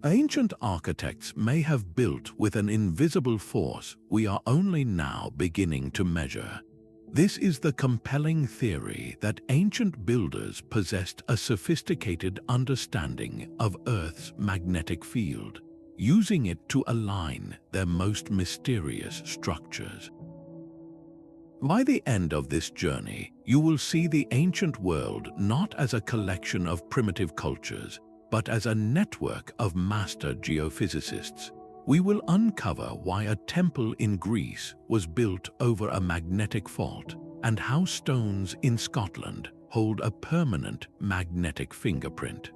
Ancient architects may have built with an invisible force we are only now beginning to measure. This is the compelling theory that ancient builders possessed a sophisticated understanding of Earth's magnetic field, using it to align their most mysterious structures. By the end of this journey, you will see the ancient world not as a collection of primitive cultures, but as a network of master geophysicists. We will uncover why a temple in Greece was built over a magnetic fault and how stones in Scotland hold a permanent magnetic fingerprint.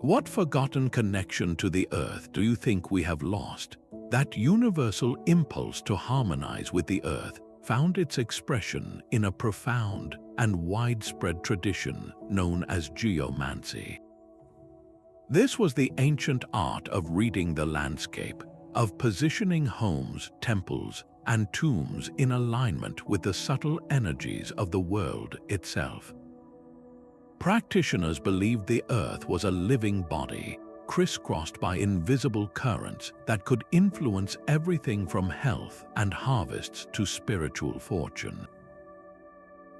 What forgotten connection to the Earth do you think we have lost? That universal impulse to harmonize with the Earth found its expression in a profound and widespread tradition known as geomancy. This was the ancient art of reading the landscape, of positioning homes, temples, and tombs in alignment with the subtle energies of the world itself. Practitioners believed the Earth was a living body, crisscrossed by invisible currents that could influence everything from health and harvests to spiritual fortune.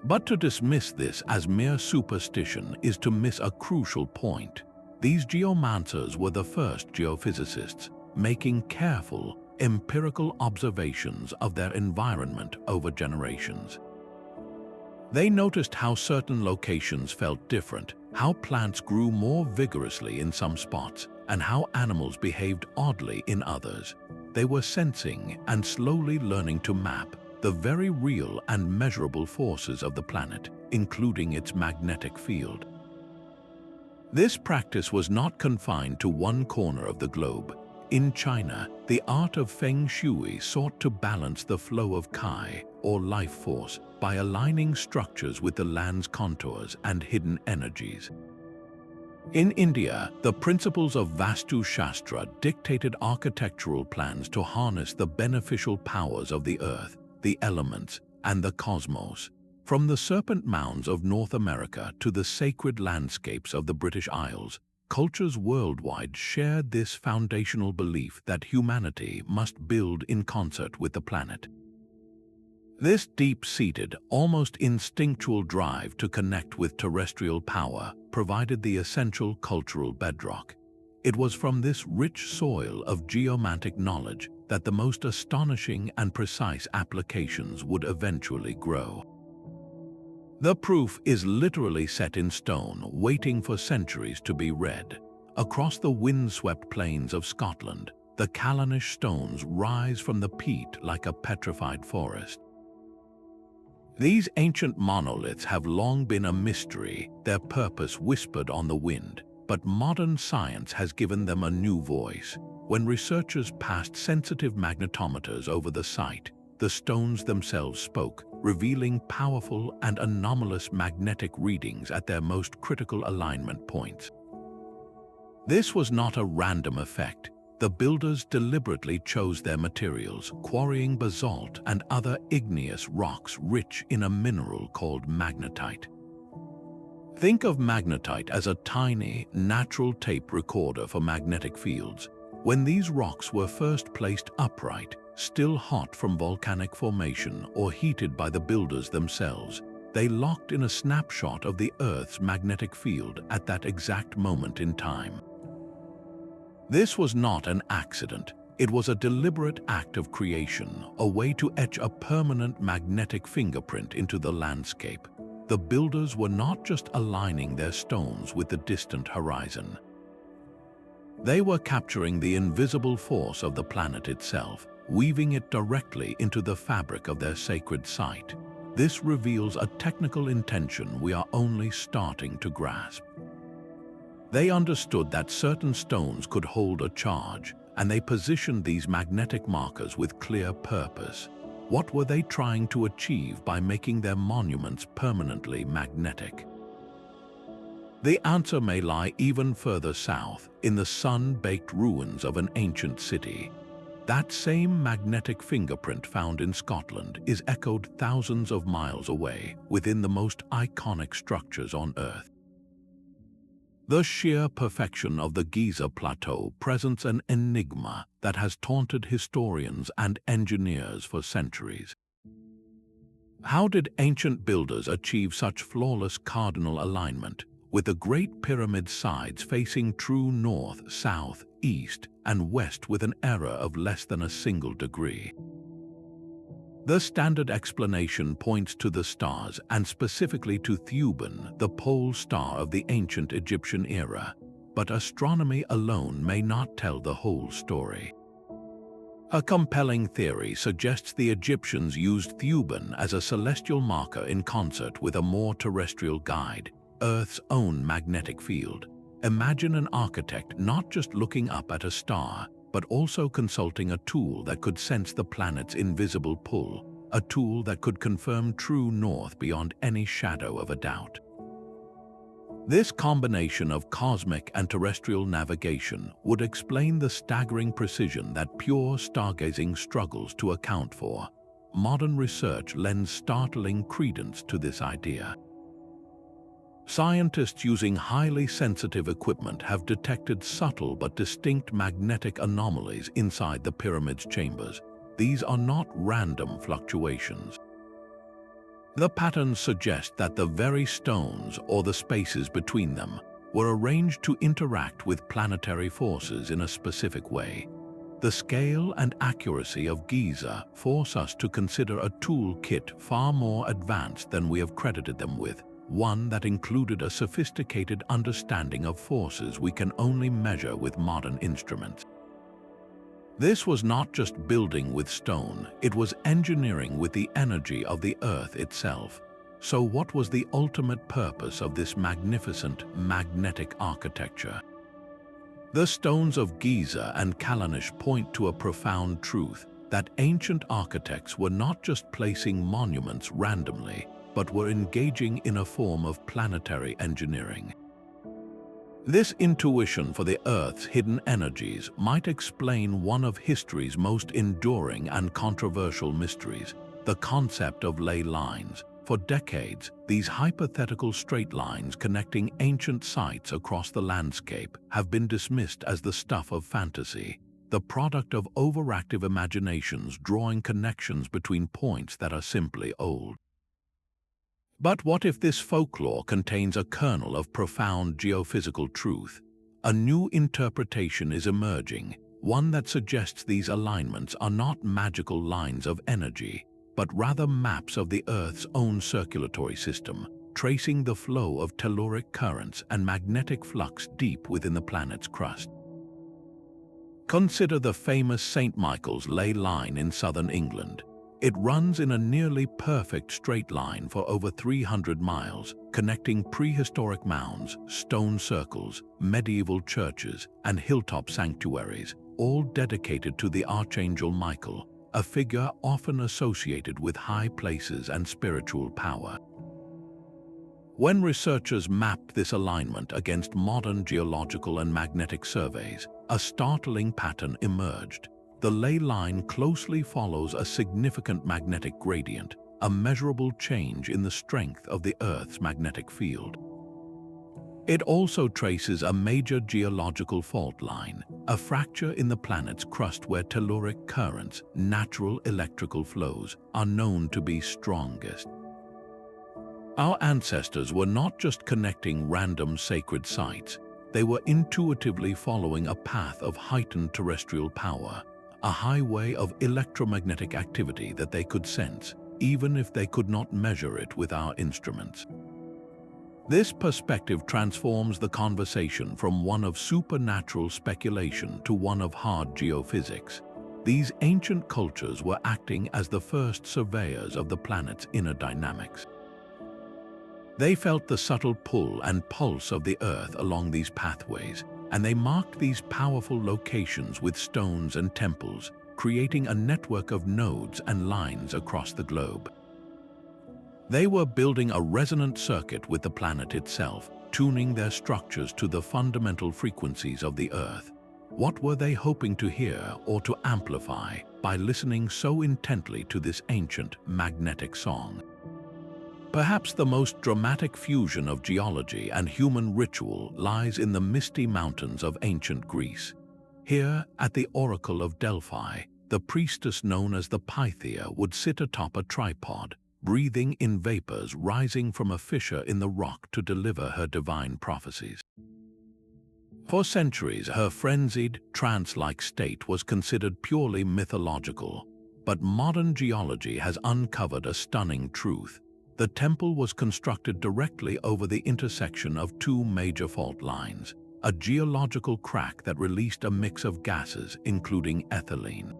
But to dismiss this as mere superstition is to miss a crucial point. These geomancers were the first geophysicists, making careful, empirical observations of their environment over generations. They noticed how certain locations felt different, how plants grew more vigorously in some spots, and how animals behaved oddly in others. They were sensing and slowly learning to map the very real and measurable forces of the planet, including its magnetic field. This practice was not confined to one corner of the globe. In China, the art of feng shui sought to balance the flow of Qi, or life force, by aligning structures with the land's contours and hidden energies. In India, the principles of Vastu Shastra dictated architectural plans to harness the beneficial powers of the earth, the elements, and the cosmos. From the Serpent mounds of North America to the sacred landscapes of the British Isles, cultures worldwide shared this foundational belief that humanity must build in concert with the planet. This deep-seated, almost instinctual drive to connect with terrestrial power provided the essential cultural bedrock. It was from this rich soil of geomantic knowledge that the most astonishing and precise applications would eventually grow. The proof is literally set in stone, waiting for centuries to be read. Across the windswept plains of Scotland, the Callanish Stones rise from the peat like a petrified forest. These ancient monoliths have long been a mystery, their purpose whispered on the wind, but modern science has given them a new voice. When researchers passed sensitive magnetometers over the site, the stones themselves spoke, revealing powerful and anomalous magnetic readings at their most critical alignment points. This was not a random effect. The builders deliberately chose their materials, quarrying basalt and other igneous rocks rich in a mineral called magnetite. Think of magnetite as a tiny, natural tape recorder for magnetic fields. When these rocks were first placed upright, still hot from volcanic formation or heated by the builders themselves, they locked in a snapshot of the Earth's magnetic field at that exact moment in time. This was not an accident. It was a deliberate act of creation, a way to etch a permanent magnetic fingerprint into the landscape. The builders were not just aligning their stones with the distant horizon. They were capturing the invisible force of the planet itself, weaving it directly into the fabric of their sacred site. This reveals a technical intention we are only starting to grasp. They understood that certain stones could hold a charge, and they positioned these magnetic markers with clear purpose. What were they trying to achieve by making their monuments permanently magnetic? The answer may lie even further south, in the sun-baked ruins of an ancient city. That same magnetic fingerprint found in Scotland is echoed thousands of miles away within the most iconic structures on Earth. The sheer perfection of the Giza plateau presents an enigma that has taunted historians and engineers for centuries. How did ancient builders achieve such flawless cardinal alignment, with the Great Pyramid's sides facing true north, south, east, and west with an error of less than a single degree? The standard explanation points to the stars, and specifically to Thuban, the pole star of the ancient Egyptian era. But astronomy alone may not tell the whole story. A compelling theory suggests the Egyptians used Thuban as a celestial marker in concert with a more terrestrial guide, Earth's own magnetic field. Imagine an architect not just looking up at a star, but also consulting a tool that could sense the planet's invisible pull, a tool that could confirm true north beyond any shadow of a doubt. This combination of cosmic and terrestrial navigation would explain the staggering precision that pure stargazing struggles to account for. Modern research lends startling credence to this idea. Scientists using highly sensitive equipment have detected subtle but distinct magnetic anomalies inside the pyramid's chambers. These are not random fluctuations. The patterns suggest that the very stones or the spaces between them were arranged to interact with planetary forces in a specific way. The scale and accuracy of Giza force us to consider a toolkit far more advanced than we have credited them with, one that included a sophisticated understanding of forces we can only measure with modern instruments. This was not just building with stone, it was engineering with the energy of the Earth itself. So what was the ultimate purpose of this magnificent magnetic architecture? The stones of Giza and Callanish point to a profound truth, that ancient architects were not just placing monuments randomly, but were engaging in a form of planetary engineering. This intuition for the Earth's hidden energies might explain one of history's most enduring and controversial mysteries, the concept of ley lines. For decades, these hypothetical straight lines connecting ancient sites across the landscape have been dismissed as the stuff of fantasy, the product of overactive imaginations drawing connections between points that are simply old. But what if this folklore contains a kernel of profound geophysical truth? A new interpretation is emerging, one that suggests these alignments are not magical lines of energy, but rather maps of the Earth's own circulatory system, tracing the flow of telluric currents and magnetic flux deep within the planet's crust. Consider the famous St. Michael's ley line in southern England. It runs in a nearly perfect straight line for over 300 miles, connecting prehistoric mounds, stone circles, medieval churches, and hilltop sanctuaries, all dedicated to the Archangel Michael, a figure often associated with high places and spiritual power. When researchers mapped this alignment against modern geological and magnetic surveys, a startling pattern emerged. The ley line closely follows a significant magnetic gradient, a measurable change in the strength of the Earth's magnetic field. It also traces a major geological fault line, a fracture in the planet's crust where telluric currents, natural electrical flows, are known to be strongest. Our ancestors were not just connecting random sacred sites, they were intuitively following a path of heightened terrestrial power, a highway of electromagnetic activity that they could sense, even if they could not measure it with our instruments. This perspective transforms the conversation from one of supernatural speculation to one of hard geophysics. These ancient cultures were acting as the first surveyors of the planet's inner dynamics. They felt the subtle pull and pulse of the Earth along these pathways, and they marked these powerful locations with stones and temples, creating a network of nodes and lines across the globe. They were building a resonant circuit with the planet itself, tuning their structures to the fundamental frequencies of the Earth. What were they hoping to hear or to amplify by listening so intently to this ancient magnetic song? Perhaps the most dramatic fusion of geology and human ritual lies in the misty mountains of ancient Greece. Here, at the Oracle of Delphi, the priestess known as the Pythia would sit atop a tripod, breathing in vapors rising from a fissure in the rock to deliver her divine prophecies. For centuries, her frenzied, trance-like state was considered purely mythological, but modern geology has uncovered a stunning truth. The temple was constructed directly over the intersection of two major fault lines, a geological crack that released a mix of gases, including ethylene.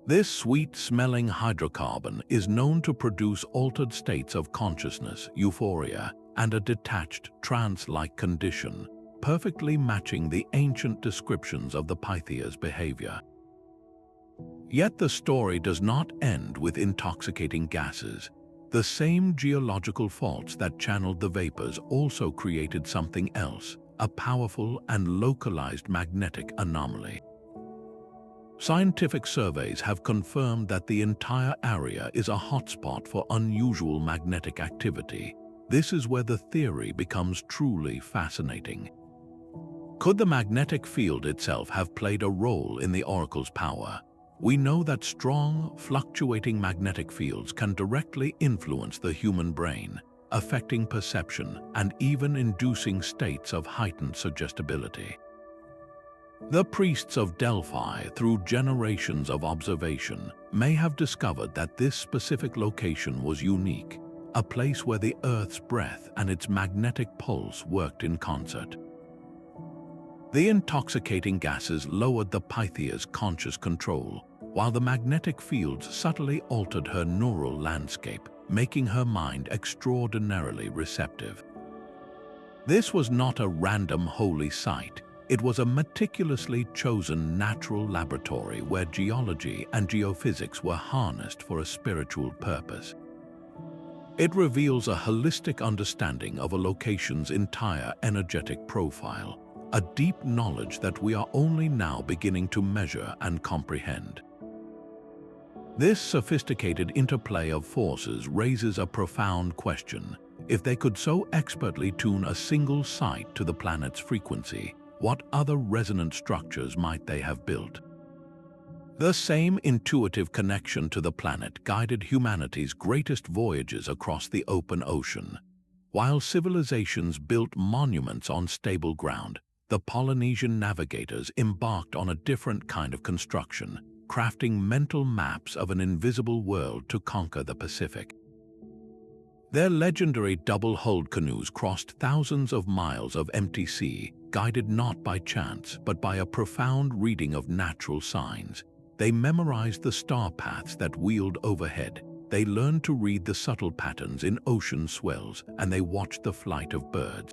This sweet-smelling hydrocarbon is known to produce altered states of consciousness, euphoria, and a detached, trance-like condition, perfectly matching the ancient descriptions of the Pythia's behavior. Yet the story does not end with intoxicating gases. The same geological faults that channeled the vapors also created something else, a powerful and localized magnetic anomaly. Scientific surveys have confirmed that the entire area is a hotspot for unusual magnetic activity. This is where the theory becomes truly fascinating. Could the magnetic field itself have played a role in the oracle's power? We know that strong, fluctuating magnetic fields can directly influence the human brain, affecting perception and even inducing states of heightened suggestibility. The priests of Delphi, through generations of observation, may have discovered that this specific location was unique, a place where the Earth's breath and its magnetic pulse worked in concert. The intoxicating gases lowered the Pythia's conscious control, while the magnetic fields subtly altered her neural landscape, making her mind extraordinarily receptive. This was not a random holy site. It was a meticulously chosen natural laboratory where geology and geophysics were harnessed for a spiritual purpose. It reveals a holistic understanding of a location's entire energetic profile, a deep knowledge that we are only now beginning to measure and comprehend. This sophisticated interplay of forces raises a profound question. If they could so expertly tune a single site to the planet's frequency, what other resonant structures might they have built? The same intuitive connection to the planet guided humanity's greatest voyages across the open ocean. While civilizations built monuments on stable ground, the Polynesian navigators embarked on a different kind of construction, crafting mental maps of an invisible world to conquer the Pacific. Their legendary double-hulled canoes crossed thousands of miles of empty sea, guided not by chance but by a profound reading of natural signs. They memorized the star paths that wheeled overhead. They learned to read the subtle patterns in ocean swells, and they watched the flight of birds.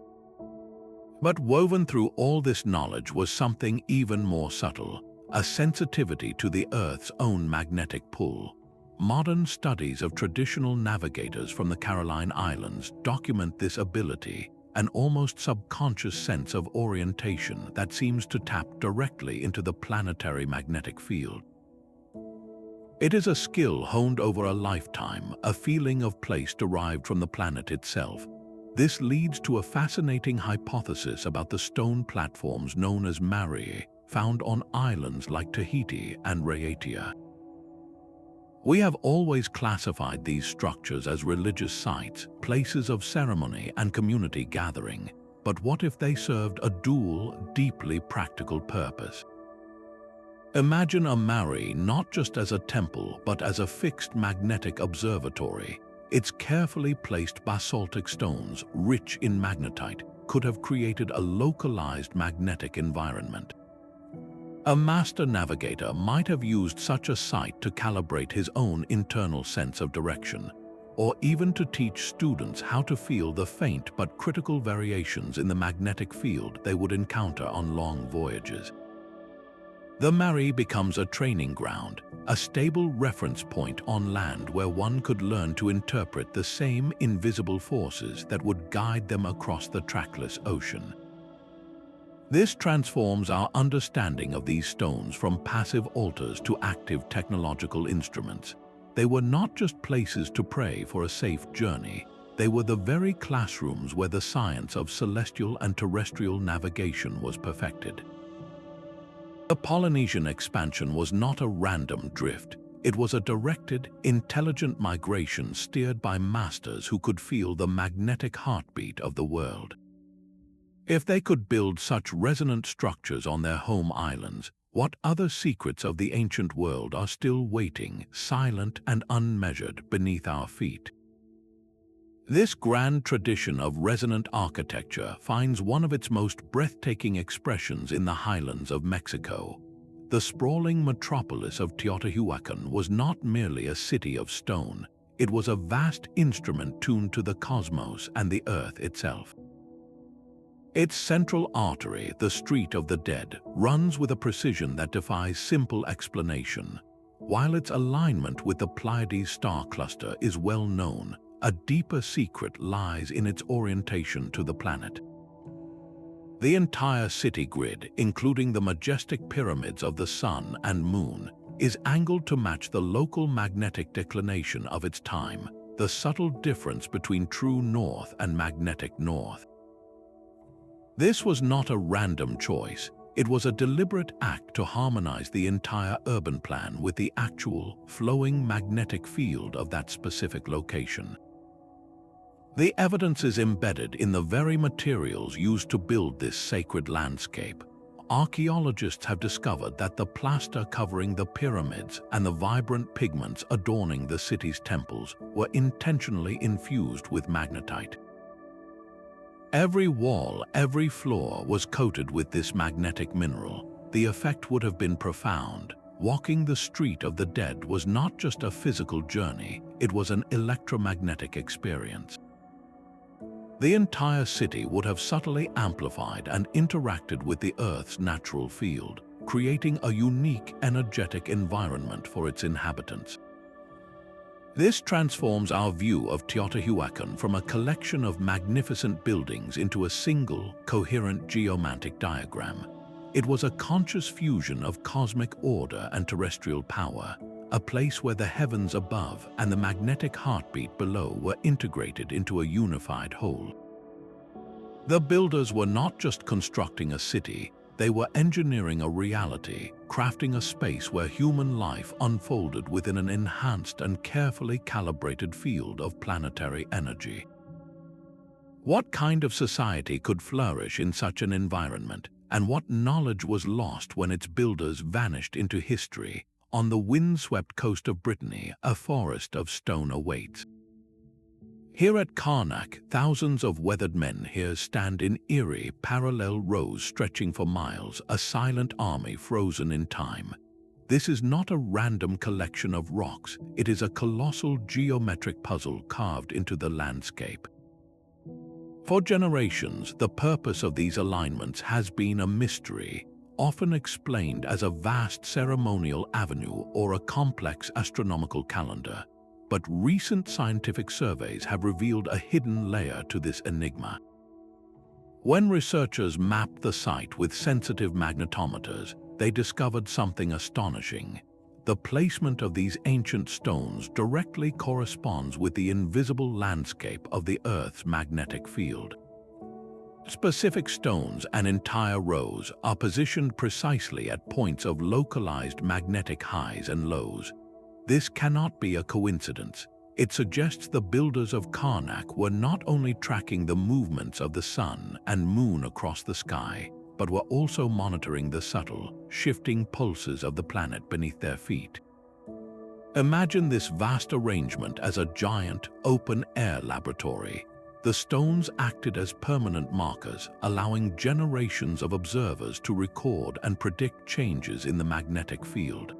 But woven through all this knowledge was something even more subtle, a sensitivity to the Earth's own magnetic pull. Modern studies of traditional navigators from the Caroline Islands document this ability, an almost subconscious sense of orientation that seems to tap directly into the planetary magnetic field. It is a skill honed over a lifetime, a feeling of place derived from the planet itself. This leads to a fascinating hypothesis about the stone platforms known as marie, found on islands like Tahiti and Raiatea. We have always classified these structures as religious sites, places of ceremony and community gathering. But what if they served a dual, deeply practical purpose? Imagine a marie not just as a temple, but as a fixed magnetic observatory. Its carefully placed basaltic stones, rich in magnetite, could have created a localized magnetic environment. A master navigator might have used such a site to calibrate his own internal sense of direction, or even to teach students how to feel the faint but critical variations in the magnetic field they would encounter on long voyages. The marie becomes a training ground, a stable reference point on land where one could learn to interpret the same invisible forces that would guide them across the trackless ocean. This transforms our understanding of these stones from passive altars to active technological instruments. They were not just places to pray for a safe journey, they were the very classrooms where the science of celestial and terrestrial navigation was perfected. The Polynesian expansion was not a random drift. It was a directed, intelligent migration steered by masters who could feel the magnetic heartbeat of the world. If they could build such resonant structures on their home islands, what other secrets of the ancient world are still waiting, silent and unmeasured, beneath our feet? This grand tradition of resonant architecture finds one of its most breathtaking expressions in the highlands of Mexico. The sprawling metropolis of Teotihuacan was not merely a city of stone, it was a vast instrument tuned to the cosmos and the earth itself. Its central artery, the Street of the Dead, runs with a precision that defies simple explanation. While its alignment with the Pleiades star cluster is well known, a deeper secret lies in its orientation to the planet. The entire city grid, including the majestic pyramids of the Sun and Moon, is angled to match the local magnetic declination of its time, the subtle difference between true north and magnetic north. This was not a random choice. It was a deliberate act to harmonize the entire urban plan with the actual, flowing magnetic field of that specific location. The evidence is embedded in the very materials used to build this sacred landscape. Archaeologists have discovered that the plaster covering the pyramids and the vibrant pigments adorning the city's temples were intentionally infused with magnetite. Every wall, every floor was coated with this magnetic mineral. The effect would have been profound. Walking the Street of the Dead was not just a physical journey, it was an electromagnetic experience. The entire city would have subtly amplified and interacted with the Earth's natural field, creating a unique, energetic environment for its inhabitants. This transforms our view of Teotihuacan from a collection of magnificent buildings into a single, coherent geomantic diagram. It was a conscious fusion of cosmic order and terrestrial power, a place where the heavens above and the magnetic heartbeat below were integrated into a unified whole. The builders were not just constructing a city, they were engineering a reality, crafting a space where human life unfolded within an enhanced and carefully calibrated field of planetary energy. What kind of society could flourish in such an environment, and what knowledge was lost when its builders vanished into history? On the wind-swept coast of Brittany, a forest of stone awaits. Here at Carnac, thousands of weathered men here stand in eerie, parallel rows stretching for miles, a silent army frozen in time. This is not a random collection of rocks, it is a colossal geometric puzzle carved into the landscape. For generations, the purpose of these alignments has been a mystery, often explained as a vast ceremonial avenue or a complex astronomical calendar. But recent scientific surveys have revealed a hidden layer to this enigma. When researchers mapped the site with sensitive magnetometers, they discovered something astonishing. The placement of these ancient stones directly corresponds with the invisible landscape of the Earth's magnetic field. Specific stones and entire rows are positioned precisely at points of localized magnetic highs and lows. This cannot be a coincidence. It suggests the builders of Carnac were not only tracking the movements of the Sun and Moon across the sky, but were also monitoring the subtle, shifting pulses of the planet beneath their feet. Imagine this vast arrangement as a giant, open-air laboratory. The stones acted as permanent markers, allowing generations of observers to record and predict changes in the magnetic field.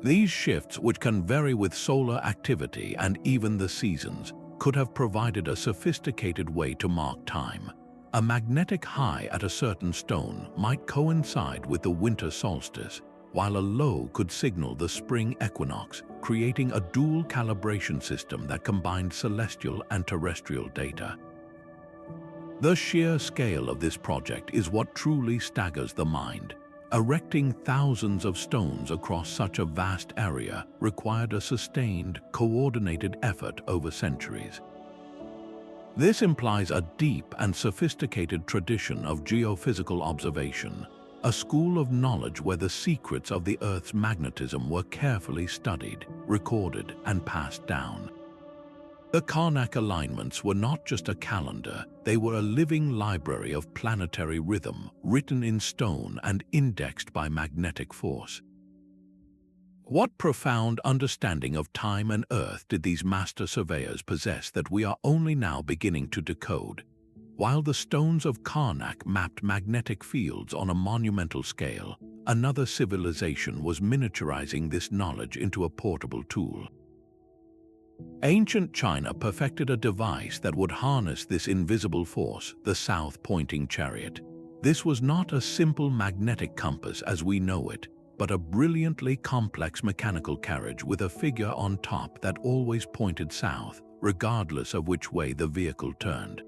These shifts, which can vary with solar activity and even the seasons, could have provided a sophisticated way to mark time. A magnetic high at a certain stone might coincide with the winter solstice, while a low could signal the spring equinox, creating a dual calibration system that combined celestial and terrestrial data. The sheer scale of this project is what truly staggers the mind. Erecting thousands of stones across such a vast area required a sustained, coordinated effort over centuries. This implies a deep and sophisticated tradition of geophysical observation, a school of knowledge where the secrets of the Earth's magnetism were carefully studied, recorded, and passed down. The Carnac alignments were not just a calendar, they were a living library of planetary rhythm, written in stone and indexed by magnetic force. What profound understanding of time and Earth did these master surveyors possess that we are only now beginning to decode? While the stones of Carnac mapped magnetic fields on a monumental scale, another civilization was miniaturizing this knowledge into a portable tool. Ancient China perfected a device that would harness this invisible force, the south-pointing chariot. This was not a simple magnetic compass as we know it, but a brilliantly complex mechanical carriage with a figure on top that always pointed south, regardless of which way the vehicle turned.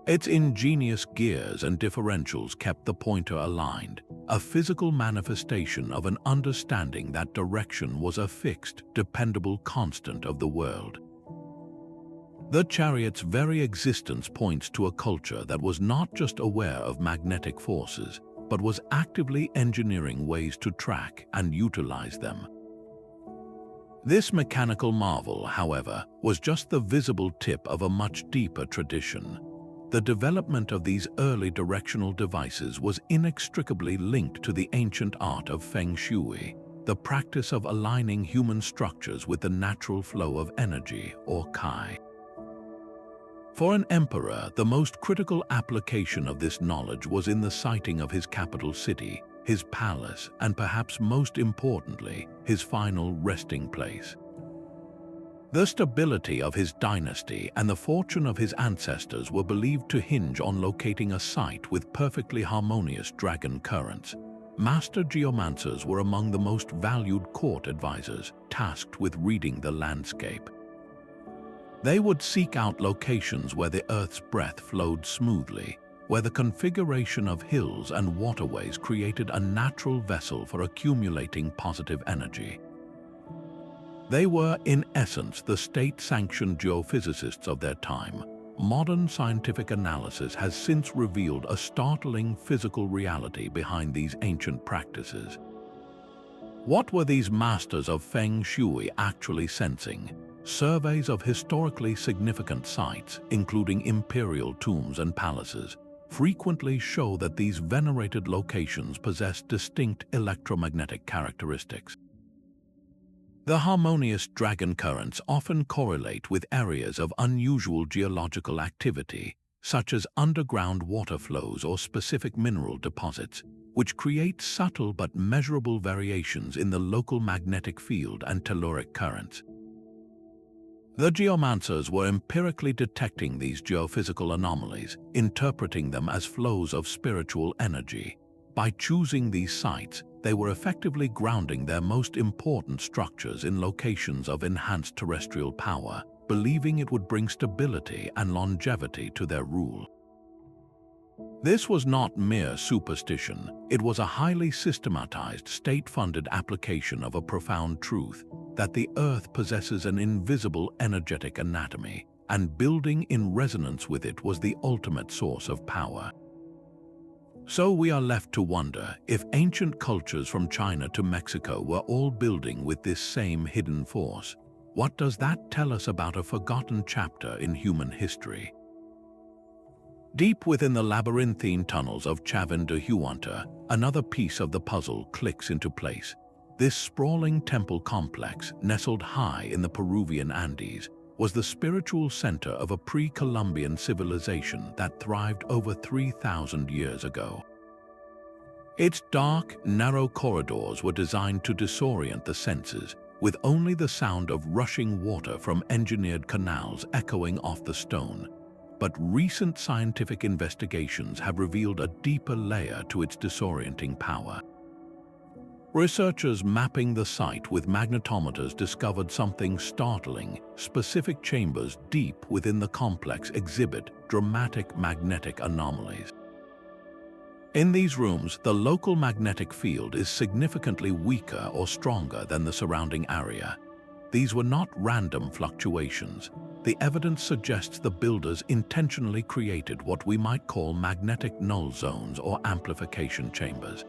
Its ingenious gears and differentials kept the pointer aligned, a physical manifestation of an understanding that direction was a fixed, dependable constant of the world. The chariot's very existence points to a culture that was not just aware of magnetic forces, but was actively engineering ways to track and utilize them. This mechanical marvel, however, was just the visible tip of a much deeper tradition. The development of these early directional devices was inextricably linked to the ancient art of Feng Shui, the practice of aligning human structures with the natural flow of energy, or Qi. For an emperor, the most critical application of this knowledge was in the siting of his capital city, his palace, and perhaps most importantly, his final resting place. The stability of his dynasty and the fortune of his ancestors were believed to hinge on locating a site with perfectly harmonious dragon currents. Master geomancers were among the most valued court advisors, tasked with reading the landscape. They would seek out locations where the Earth's breath flowed smoothly, where the configuration of hills and waterways created a natural vessel for accumulating positive energy. They were, in essence, the state-sanctioned geophysicists of their time. Modern scientific analysis has since revealed a startling physical reality behind these ancient practices. What were these masters of Feng Shui actually sensing? Surveys of historically significant sites, including imperial tombs and palaces, frequently show that these venerated locations possess distinct electromagnetic characteristics. The harmonious dragon currents often correlate with areas of unusual geological activity, such as underground water flows or specific mineral deposits, which create subtle but measurable variations in the local magnetic field and telluric currents. The geomancers were empirically detecting these geophysical anomalies, interpreting them as flows of spiritual energy. By choosing these sites, they were effectively grounding their most important structures in locations of enhanced terrestrial power, believing it would bring stability and longevity to their rule. This was not mere superstition, it was a highly systematized, state-funded application of a profound truth, that the Earth possesses an invisible energetic anatomy, and building in resonance with it was the ultimate source of power. So we are left to wonder if ancient cultures from China to Mexico were all building with this same hidden force. What does that tell us about a forgotten chapter in human history? Deep within the labyrinthine tunnels of Chavin de Huántar, another piece of the puzzle clicks into place. This sprawling temple complex, nestled high in the Peruvian Andes, was the spiritual center of a pre-Columbian civilization that thrived over 3,000 years ago. Its dark, narrow corridors were designed to disorient the senses, with only the sound of rushing water from engineered canals echoing off the stone. But recent scientific investigations have revealed a deeper layer to its disorienting power. Researchers mapping the site with magnetometers discovered something startling. Specific chambers deep within the complex exhibit dramatic magnetic anomalies. In these rooms, the local magnetic field is significantly weaker or stronger than the surrounding area. These were not random fluctuations. The evidence suggests the builders intentionally created what we might call magnetic null zones or amplification chambers.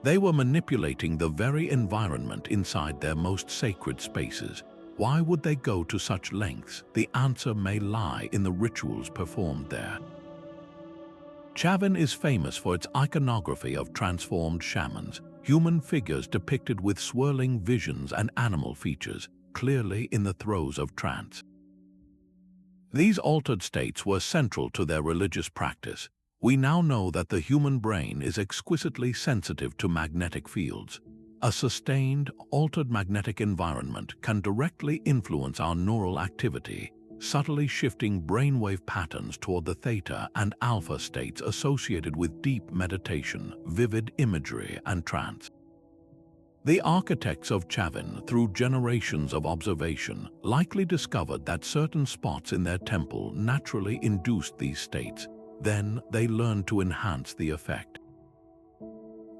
They were manipulating the very environment inside their most sacred spaces. Why would they go to such lengths? The answer may lie in the rituals performed there. Chavin is famous for its iconography of transformed shamans, human figures depicted with swirling visions and animal features, clearly in the throes of trance. These altered states were central to their religious practice. We now know that the human brain is exquisitely sensitive to magnetic fields. A sustained, altered magnetic environment can directly influence our neural activity, subtly shifting brainwave patterns toward the theta and alpha states associated with deep meditation, vivid imagery, and trance. The architects of Chavin, through generations of observation, likely discovered that certain spots in their temple naturally induced these states. Then they learned to enhance the effect.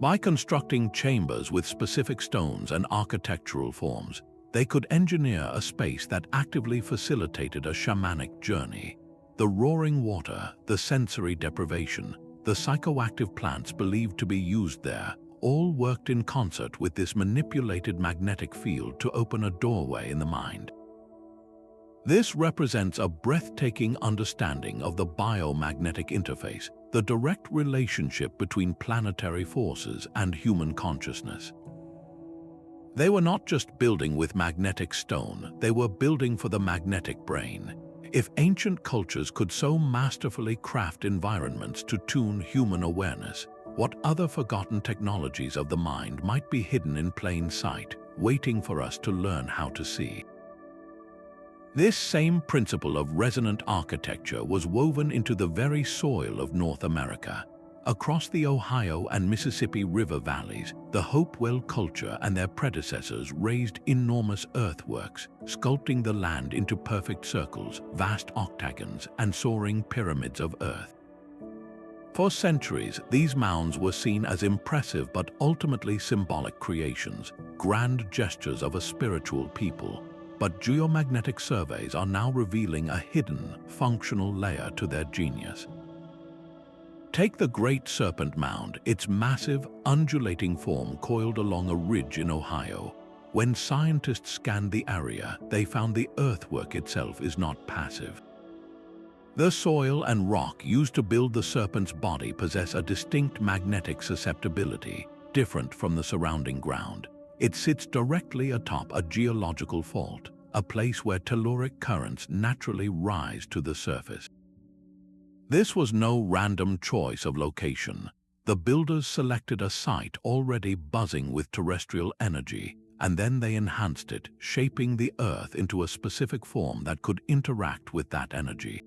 By constructing chambers with specific stones and architectural forms, they could engineer a space that actively facilitated a shamanic journey. The roaring water, the sensory deprivation, the psychoactive plants believed to be used there, all worked in concert with this manipulated magnetic field to open a doorway in the mind. This represents a breathtaking understanding of the biomagnetic interface, the direct relationship between planetary forces and human consciousness. They were not just building with magnetic stone, they were building for the magnetic brain. If ancient cultures could so masterfully craft environments to tune human awareness, what other forgotten technologies of the mind might be hidden in plain sight, waiting for us to learn how to see? This same principle of resonant architecture was woven into the very soil of North America. Across the Ohio and Mississippi River valleys, the Hopewell culture and their predecessors raised enormous earthworks, sculpting the land into perfect circles, vast octagons, and soaring pyramids of earth. For centuries, these mounds were seen as impressive but ultimately symbolic creations, grand gestures of a spiritual people. But geomagnetic surveys are now revealing a hidden, functional layer to their genius. Take the Great Serpent Mound, its massive, undulating form coiled along a ridge in Ohio. When scientists scanned the area, they found the earthwork itself is not passive. The soil and rock used to build the serpent's body possess a distinct magnetic susceptibility, different from the surrounding ground. It sits directly atop a geological fault, a place where telluric currents naturally rise to the surface. This was no random choice of location. The builders selected a site already buzzing with terrestrial energy, and then they enhanced it, shaping the Earth into a specific form that could interact with that energy.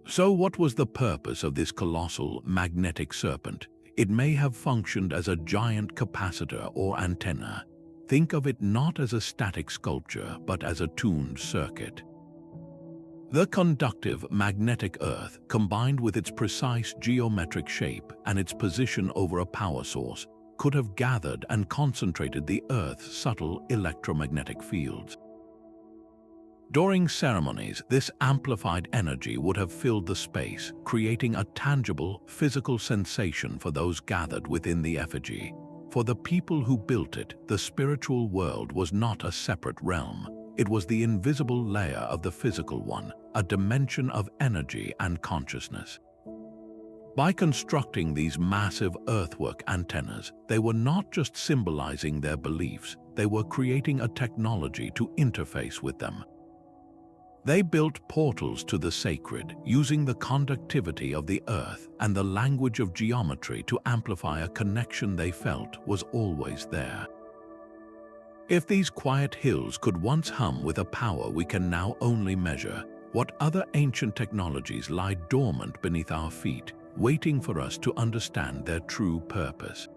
So what was the purpose of this colossal magnetic serpent? It may have functioned as a giant capacitor or antenna. Think of it not as a static sculpture, but as a tuned circuit. The conductive magnetic Earth, combined with its precise geometric shape and its position over a power source, could have gathered and concentrated the Earth's subtle electromagnetic fields. During ceremonies, this amplified energy would have filled the space, creating a tangible, physical sensation for those gathered within the effigy. For the people who built it, the spiritual world was not a separate realm. It was the invisible layer of the physical one, a dimension of energy and consciousness. By constructing these massive earthwork antennas, they were not just symbolizing their beliefs, they were creating a technology to interface with them. They built portals to the sacred, using the conductivity of the earth and the language of geometry to amplify a connection they felt was always there. If these quiet hills could once hum with a power we can now only measure, what other ancient technologies lie dormant beneath our feet, waiting for us to understand their true purpose?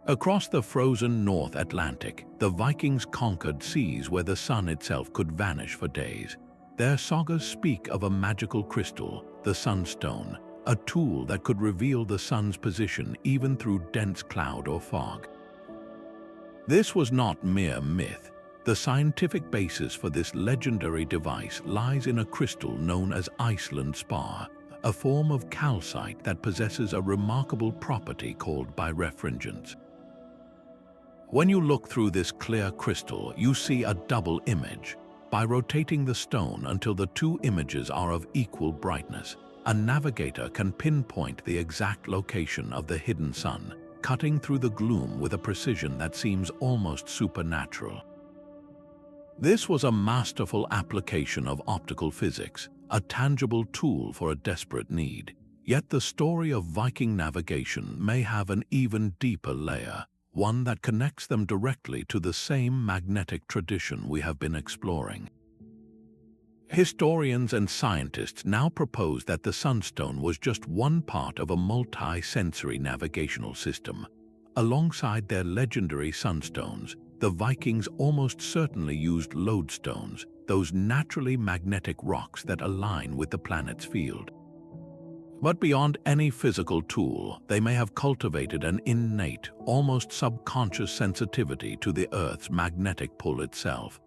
Across the frozen North Atlantic, the Vikings conquered seas where the sun itself could vanish for days. Their sagas speak of a magical crystal, the Sunstone, a tool that could reveal the sun's position even through dense cloud or fog. This was not mere myth. The scientific basis for this legendary device lies in a crystal known as Iceland spar, a form of calcite that possesses a remarkable property called birefringence. When you look through this clear crystal, you see a double image. By rotating the stone until the two images are of equal brightness, a navigator can pinpoint the exact location of the hidden sun, cutting through the gloom with a precision that seems almost supernatural. This was a masterful application of optical physics, a tangible tool for a desperate need. Yet the story of Viking navigation may have an even deeper layer, one that connects them directly to the same magnetic tradition we have been exploring. Historians and scientists now propose that the Sunstone was just one part of a multi-sensory navigational system. Alongside their legendary sunstones, the Vikings almost certainly used lodestones, those naturally magnetic rocks that align with the planet's field. But beyond any physical tool, they may have cultivated an innate, almost subconscious sensitivity to the Earth's magnetic pull itself.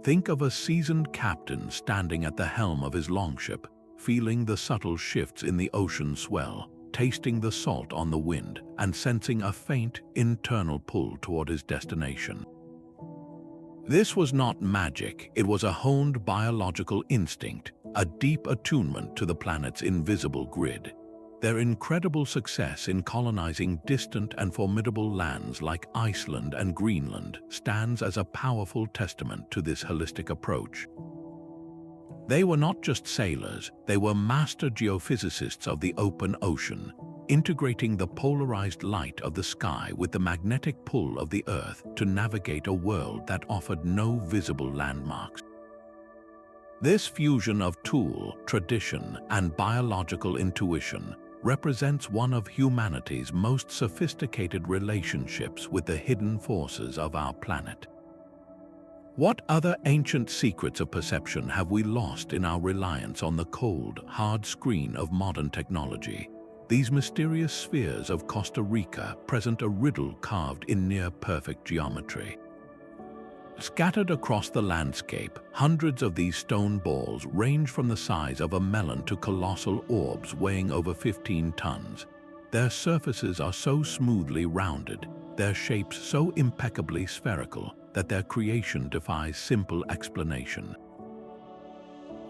Think of a seasoned captain standing at the helm of his longship, feeling the subtle shifts in the ocean swell, tasting the salt on the wind, and sensing a faint, internal pull toward his destination. This was not magic, it was a honed biological instinct, a deep attunement to the planet's invisible grid. Their incredible success in colonizing distant and formidable lands like Iceland and Greenland stands as a powerful testament to this holistic approach. They were not just sailors, they were master geophysicists of the open ocean, integrating the polarized light of the sky with the magnetic pull of the Earth to navigate a world that offered no visible landmarks. This fusion of tool, tradition, and biological intuition represents one of humanity's most sophisticated relationships with the hidden forces of our planet. What other ancient secrets of perception have we lost in our reliance on the cold, hard screen of modern technology? These mysterious spheres of Costa Rica present a riddle carved in near-perfect geometry. Scattered across the landscape, hundreds of these stone balls range from the size of a melon to colossal orbs weighing over 15 tons. Their surfaces are so smoothly rounded, their shapes so impeccably spherical, that their creation defies simple explanation.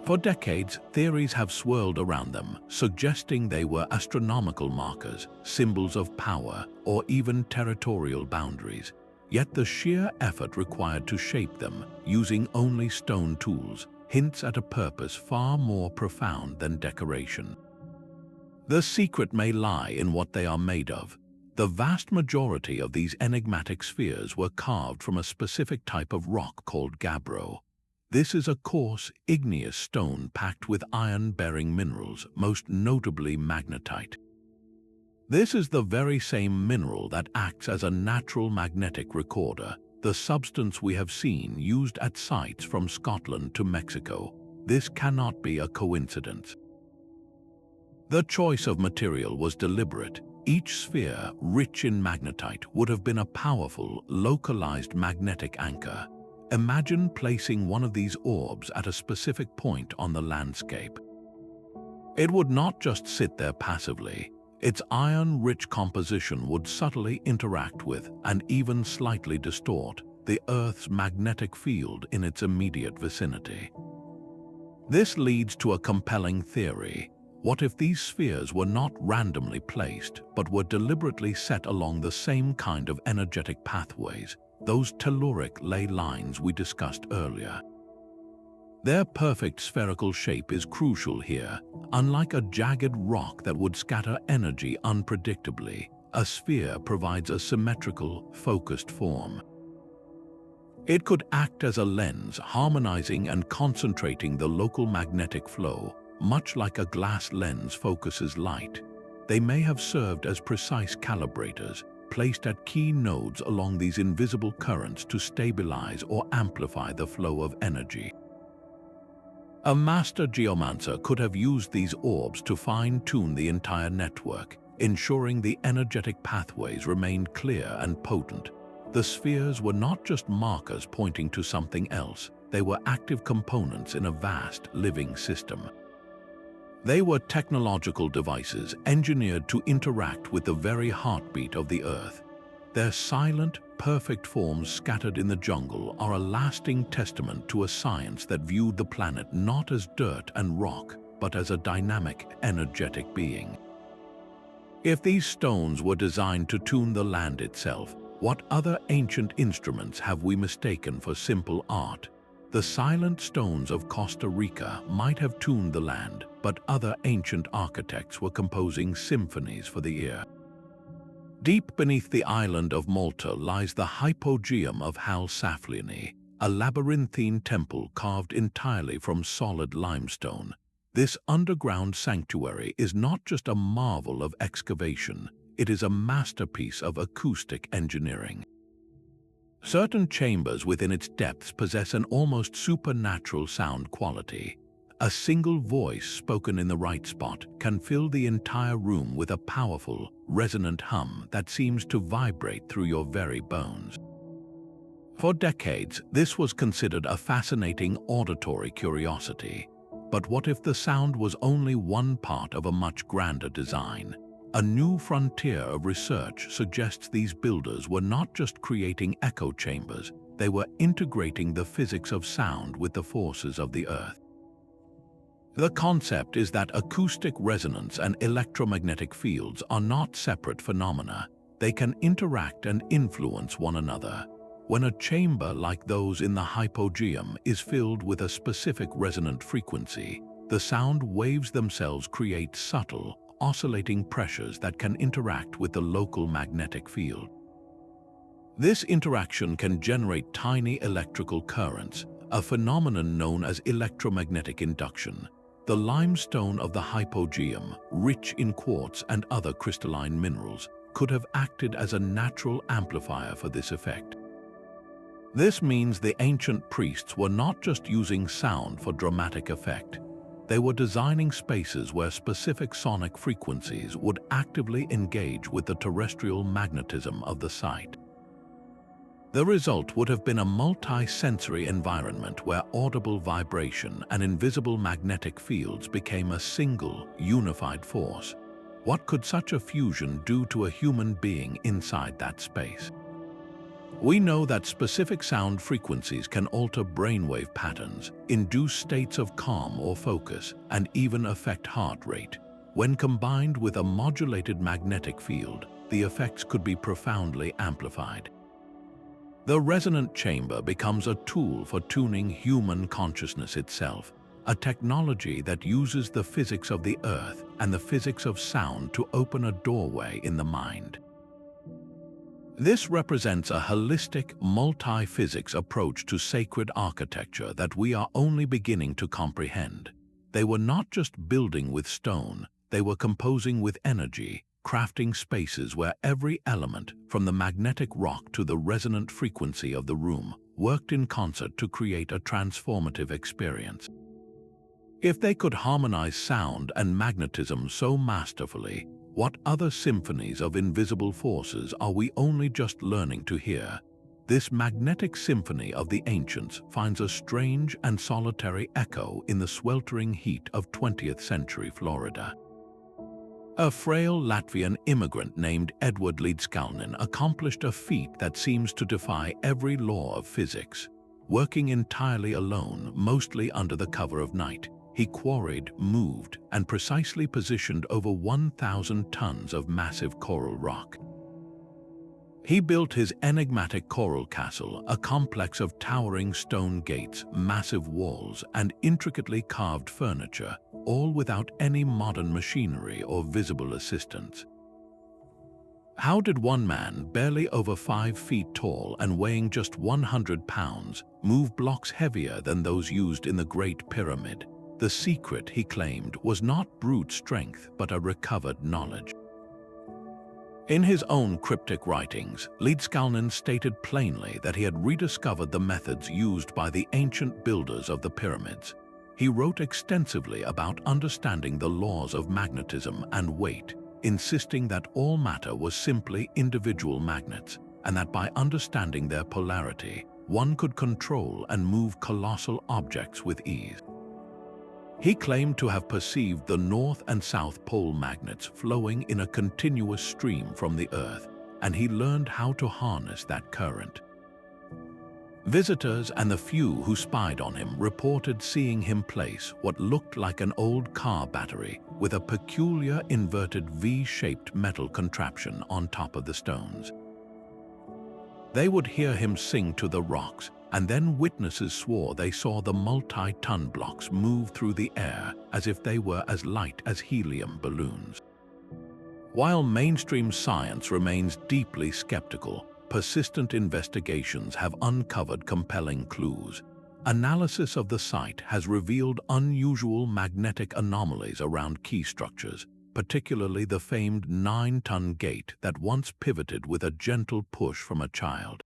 For decades, theories have swirled around them, suggesting they were astronomical markers, symbols of power, or even territorial boundaries. Yet the sheer effort required to shape them, using only stone tools, hints at a purpose far more profound than decoration. The secret may lie in what they are made of. The vast majority of these enigmatic spheres were carved from a specific type of rock called gabbro. This is a coarse, igneous stone packed with iron-bearing minerals, most notably magnetite. This is the very same mineral that acts as a natural magnetic recorder, the substance we have seen used at sites from Scotland to Mexico. This cannot be a coincidence. The choice of material was deliberate. Each sphere, rich in magnetite, would have been a powerful, localized magnetic anchor. Imagine placing one of these orbs at a specific point on the landscape. It would not just sit there passively. Its iron-rich composition would subtly interact with, and even slightly distort, the Earth's magnetic field in its immediate vicinity. This leads to a compelling theory. What if these spheres were not randomly placed, but were deliberately set along the same kind of energetic pathways, those telluric ley lines we discussed earlier? Their perfect spherical shape is crucial here. Unlike a jagged rock that would scatter energy unpredictably, a sphere provides a symmetrical, focused form. It could act as a lens, harmonizing and concentrating the local magnetic flow, much like a glass lens focuses light. They may have served as precise calibrators, placed at key nodes along these invisible currents to stabilize or amplify the flow of energy. A master geomancer could have used these orbs to fine-tune the entire network, ensuring the energetic pathways remained clear and potent. The spheres were not just markers pointing to something else, they were active components in a vast, living system. They were technological devices engineered to interact with the very heartbeat of the Earth. Their silent, perfect forms scattered in the jungle are a lasting testament to a science that viewed the planet not as dirt and rock, but as a dynamic, energetic being. If these stones were designed to tune the land itself, what other ancient instruments have we mistaken for simple art? The silent stones of Costa Rica might have tuned the land, but other ancient architects were composing symphonies for the ear. Deep beneath the island of Malta lies the Hypogeum of Halsaflieni, a labyrinthine temple carved entirely from solid limestone. This underground sanctuary is not just a marvel of excavation, it is a masterpiece of acoustic engineering. Certain chambers within its depths possess an almost supernatural sound quality. A single voice spoken in the right spot can fill the entire room with a powerful, resonant hum that seems to vibrate through your very bones. For decades, this was considered a fascinating auditory curiosity. But what if the sound was only one part of a much grander design? A new frontier of research suggests these builders were not just creating echo chambers, they were integrating the physics of sound with the forces of the Earth. The concept is that acoustic resonance and electromagnetic fields are not separate phenomena. They can interact and influence one another. When a chamber like those in the Hypogeum is filled with a specific resonant frequency, the sound waves themselves create subtle, oscillating pressures that can interact with the local magnetic field. This interaction can generate tiny electrical currents, a phenomenon known as electromagnetic induction. The limestone of the Hypogeum, rich in quartz and other crystalline minerals, could have acted as a natural amplifier for this effect. This means the ancient priests were not just using sound for dramatic effect. They were designing spaces where specific sonic frequencies would actively engage with the terrestrial magnetism of the site. The result would have been a multi-sensory environment where audible vibration and invisible magnetic fields became a single, unified force. What could such a fusion do to a human being inside that space? We know that specific sound frequencies can alter brainwave patterns, induce states of calm or focus, and even affect heart rate. When combined with a modulated magnetic field, the effects could be profoundly amplified. The resonant chamber becomes a tool for tuning human consciousness itself, a technology that uses the physics of the Earth and the physics of sound to open a doorway in the mind. This represents a holistic, multi-physics approach to sacred architecture that we are only beginning to comprehend. They were not just building with stone, they were composing with energy, crafting spaces where every element, from the magnetic rock to the resonant frequency of the room, worked in concert to create a transformative experience. If they could harmonize sound and magnetism so masterfully, what other symphonies of invisible forces are we only just learning to hear? This magnetic symphony of the ancients finds a strange and solitary echo in the sweltering heat of 20th century Florida. A frail Latvian immigrant named Edward Līdzkalnis accomplished a feat that seems to defy every law of physics. Working entirely alone, mostly under the cover of night, he quarried, moved, and precisely positioned over 1,000 tons of massive coral rock. He built his enigmatic coral castle, a complex of towering stone gates, massive walls, and intricately carved furniture, all without any modern machinery or visible assistance. How did one man, barely over 5 feet tall and weighing just 100 pounds, move blocks heavier than those used in the Great Pyramid? The secret, he claimed, was not brute strength, but a recovered knowledge. In his own cryptic writings, Līdzkalnis stated plainly that he had rediscovered the methods used by the ancient builders of the pyramids. He wrote extensively about understanding the laws of magnetism and weight, insisting that all matter was simply individual magnets, and that by understanding their polarity, one could control and move colossal objects with ease. He claimed to have perceived the North and South Pole magnets flowing in a continuous stream from the Earth, and he learned how to harness that current. Visitors and the few who spied on him reported seeing him place what looked like an old car battery with a peculiar inverted V-shaped metal contraption on top of the stones. They would hear him sing to the rocks, and then witnesses swore they saw the multi-ton blocks move through the air as if they were as light as helium balloons. While mainstream science remains deeply skeptical, persistent investigations have uncovered compelling clues. Analysis of the site has revealed unusual magnetic anomalies around key structures, particularly the famed 9-ton gate that once pivoted with a gentle push from a child.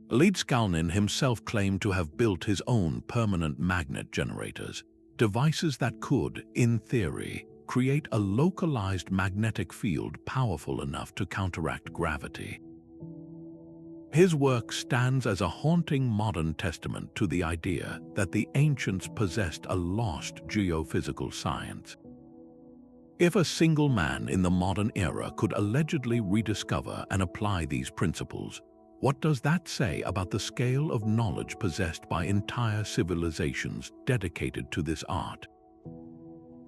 Leedskalnin himself claimed to have built his own permanent magnet generators, devices that could, in theory, create a localized magnetic field powerful enough to counteract gravity. His work stands as a haunting modern testament to the idea that the ancients possessed a lost geophysical science. If a single man in the modern era could allegedly rediscover and apply these principles, what does that say about the scale of knowledge possessed by entire civilizations dedicated to this art?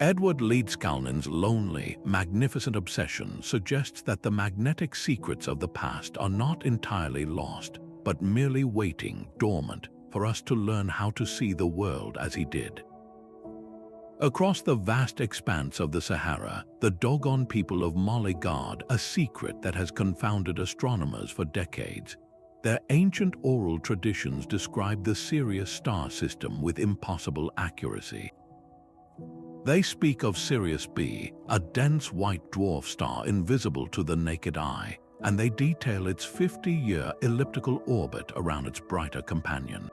Edward Leedskalnin's lonely, magnificent obsession suggests that the magnetic secrets of the past are not entirely lost, but merely waiting dormant for us to learn how to see the world as he did. Across the vast expanse of the Sahara, the Dogon people of Mali guard a secret that has confounded astronomers for decades. Their ancient oral traditions describe the Sirius star system with impossible accuracy. They speak of Sirius B, a dense white dwarf star invisible to the naked eye, and they detail its 50-year elliptical orbit around its brighter companion.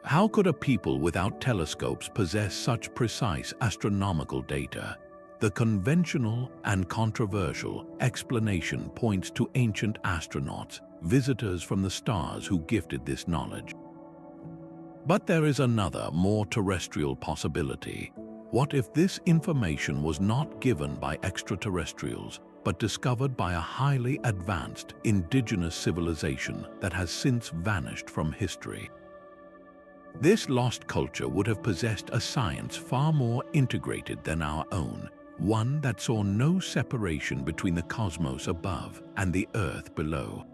How could a people without telescopes possess such precise astronomical data? The conventional and controversial explanation points to ancient astronauts, visitors from the stars who gifted this knowledge. But there is another, more terrestrial possibility. What if this information was not given by extraterrestrials, but discovered by a highly advanced indigenous civilization that has since vanished from history? This lost culture would have possessed a science far more integrated than our own, one that saw no separation between the cosmos above and the Earth below.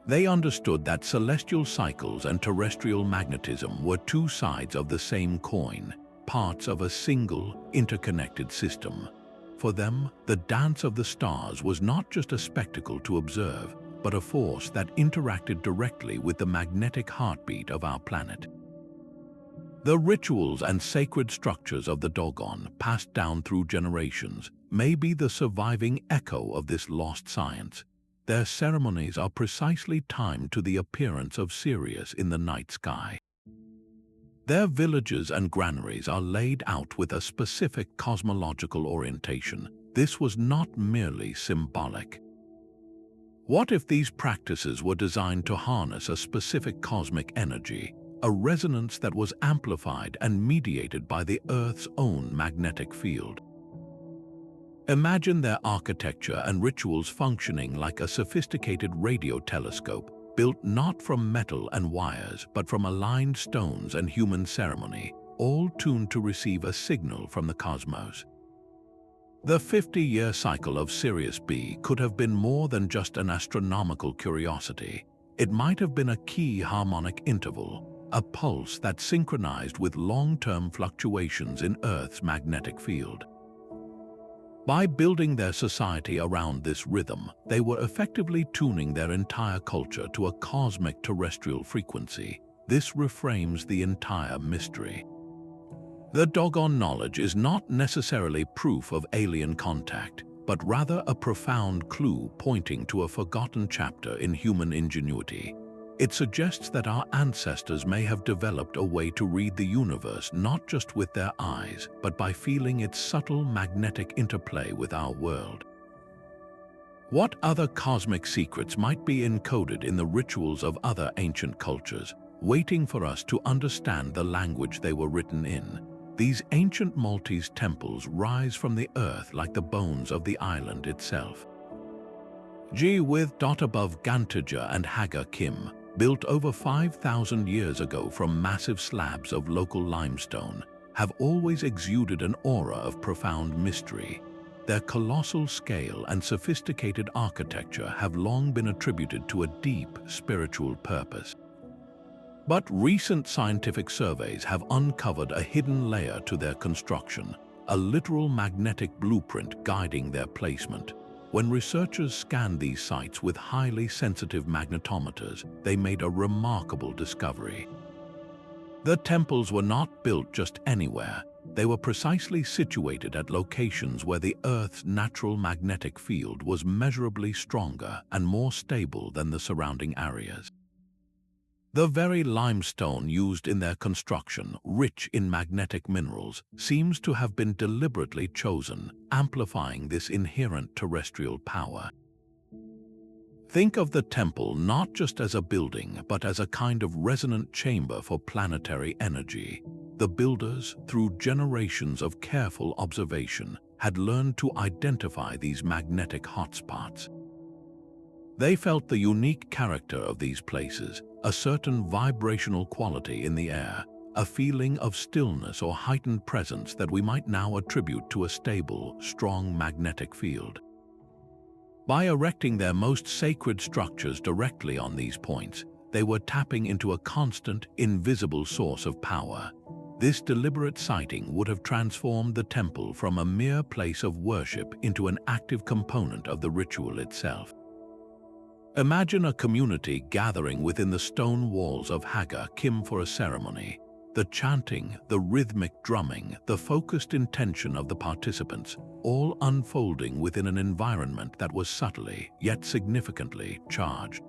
They understood that celestial cycles and terrestrial magnetism were two sides of the same coin, parts of a single, interconnected system. For them, the dance of the stars was not just a spectacle to observe, but a force that interacted directly with the magnetic heartbeat of our planet. The rituals and sacred structures of the Dogon, passed down through generations, may be the surviving echo of this lost science. Their ceremonies are precisely timed to the appearance of Sirius in the night sky. Their villages and granaries are laid out with a specific cosmological orientation. This was not merely symbolic. What if these practices were designed to harness a specific cosmic energy, a resonance that was amplified and mediated by the Earth's own magnetic field? Imagine their architecture and rituals functioning like a sophisticated radio telescope, built not from metal and wires, but from aligned stones and human ceremony, all tuned to receive a signal from the cosmos. The 50-year cycle of Sirius B could have been more than just an astronomical curiosity. It might have been a key harmonic interval, a pulse that synchronized with long-term fluctuations in Earth's magnetic field. By building their society around this rhythm, they were effectively tuning their entire culture to a cosmic terrestrial frequency. This reframes the entire mystery. The Dogon knowledge is not necessarily proof of alien contact, but rather a profound clue pointing to a forgotten chapter in human ingenuity. It suggests that our ancestors may have developed a way to read the universe not just with their eyes, but by feeling its subtle magnetic interplay with our world. What other cosmic secrets might be encoded in the rituals of other ancient cultures, waiting for us to understand the language they were written in? These ancient Maltese temples rise from the earth like the bones of the island itself. Above Gantija and Hypogeum, built over 5,000 years ago from massive slabs of local limestone, have always exuded an aura of profound mystery. Their colossal scale and sophisticated architecture have long been attributed to a deep spiritual purpose. But recent scientific surveys have uncovered a hidden layer to their construction, a literal magnetic blueprint guiding their placement. When researchers scanned these sites with highly sensitive magnetometers, they made a remarkable discovery. The temples were not built just anywhere. They were precisely situated at locations where the Earth's natural magnetic field was measurably stronger and more stable than the surrounding areas. The very limestone used in their construction, rich in magnetic minerals, seems to have been deliberately chosen, amplifying this inherent terrestrial power. Think of the temple not just as a building, but as a kind of resonant chamber for planetary energy. The builders, through generations of careful observation, had learned to identify these magnetic hotspots. They felt the unique character of these places, a certain vibrational quality in the air, a feeling of stillness or heightened presence that we might now attribute to a stable, strong magnetic field. By erecting their most sacred structures directly on these points, they were tapping into a constant, invisible source of power. This deliberate siting would have transformed the temple from a mere place of worship into an active component of the ritual itself. Imagine a community gathering within the stone walls of Hypogeum for a ceremony. The chanting, the rhythmic drumming, the focused intention of the participants, all unfolding within an environment that was subtly, yet significantly, charged.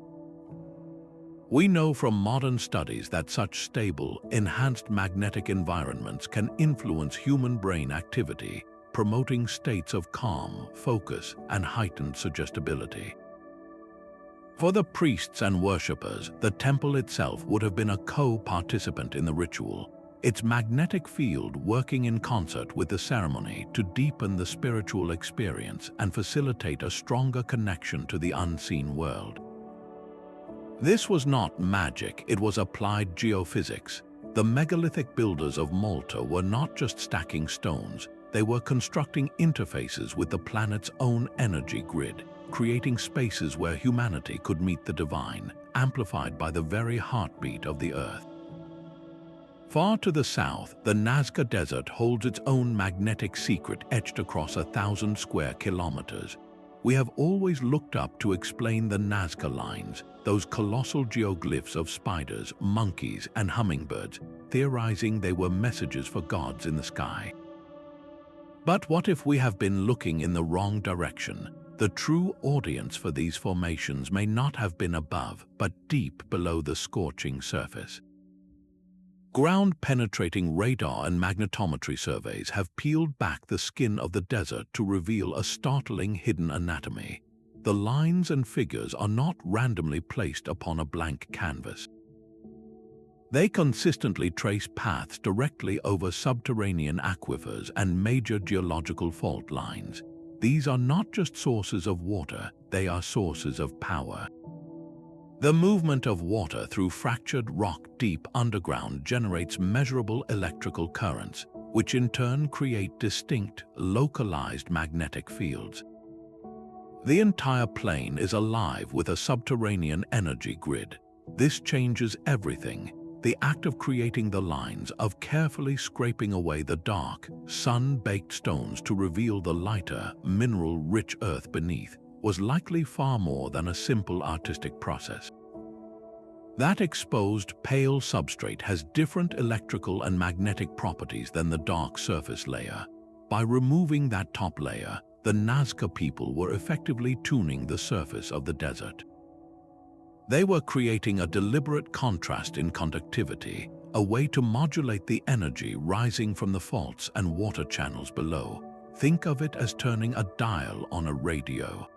We know from modern studies that such stable, enhanced magnetic environments can influence human brain activity, promoting states of calm, focus, and heightened suggestibility. For the priests and worshippers, the temple itself would have been a co-participant in the ritual, its magnetic field working in concert with the ceremony to deepen the spiritual experience and facilitate a stronger connection to the unseen world. This was not magic, it was applied geophysics. The megalithic builders of Malta were not just stacking stones, they were constructing interfaces with the planet's own energy grid, creating spaces where humanity could meet the divine, amplified by the very heartbeat of the Earth. Far to the south, the Nazca Desert holds its own magnetic secret etched across 1,000 square kilometers. We have always looked up to explain the Nazca lines, those colossal geoglyphs of spiders, monkeys, and hummingbirds, theorizing they were messages for gods in the sky. But what if we have been looking in the wrong direction? The true audience for these formations may not have been above, but deep below the scorching surface. Ground-penetrating radar and magnetometry surveys have peeled back the skin of the desert to reveal a startling hidden anatomy. The lines and figures are not randomly placed upon a blank canvas. They consistently trace paths directly over subterranean aquifers and major geological fault lines. These are not just sources of water, they are sources of power. The movement of water through fractured rock deep underground generates measurable electrical currents, which in turn create distinct, localized magnetic fields. The entire plain is alive with a subterranean energy grid. This changes everything. The act of creating the lines, of carefully scraping away the dark, sun-baked stones to reveal the lighter, mineral-rich earth beneath, was likely far more than a simple artistic process. That exposed, pale substrate has different electrical and magnetic properties than the dark surface layer. By removing that top layer, the Nazca people were effectively tuning the surface of the desert. They were creating a deliberate contrast in conductivity, a way to modulate the energy rising from the faults and water channels below. Think of it as turning a dial on a radio.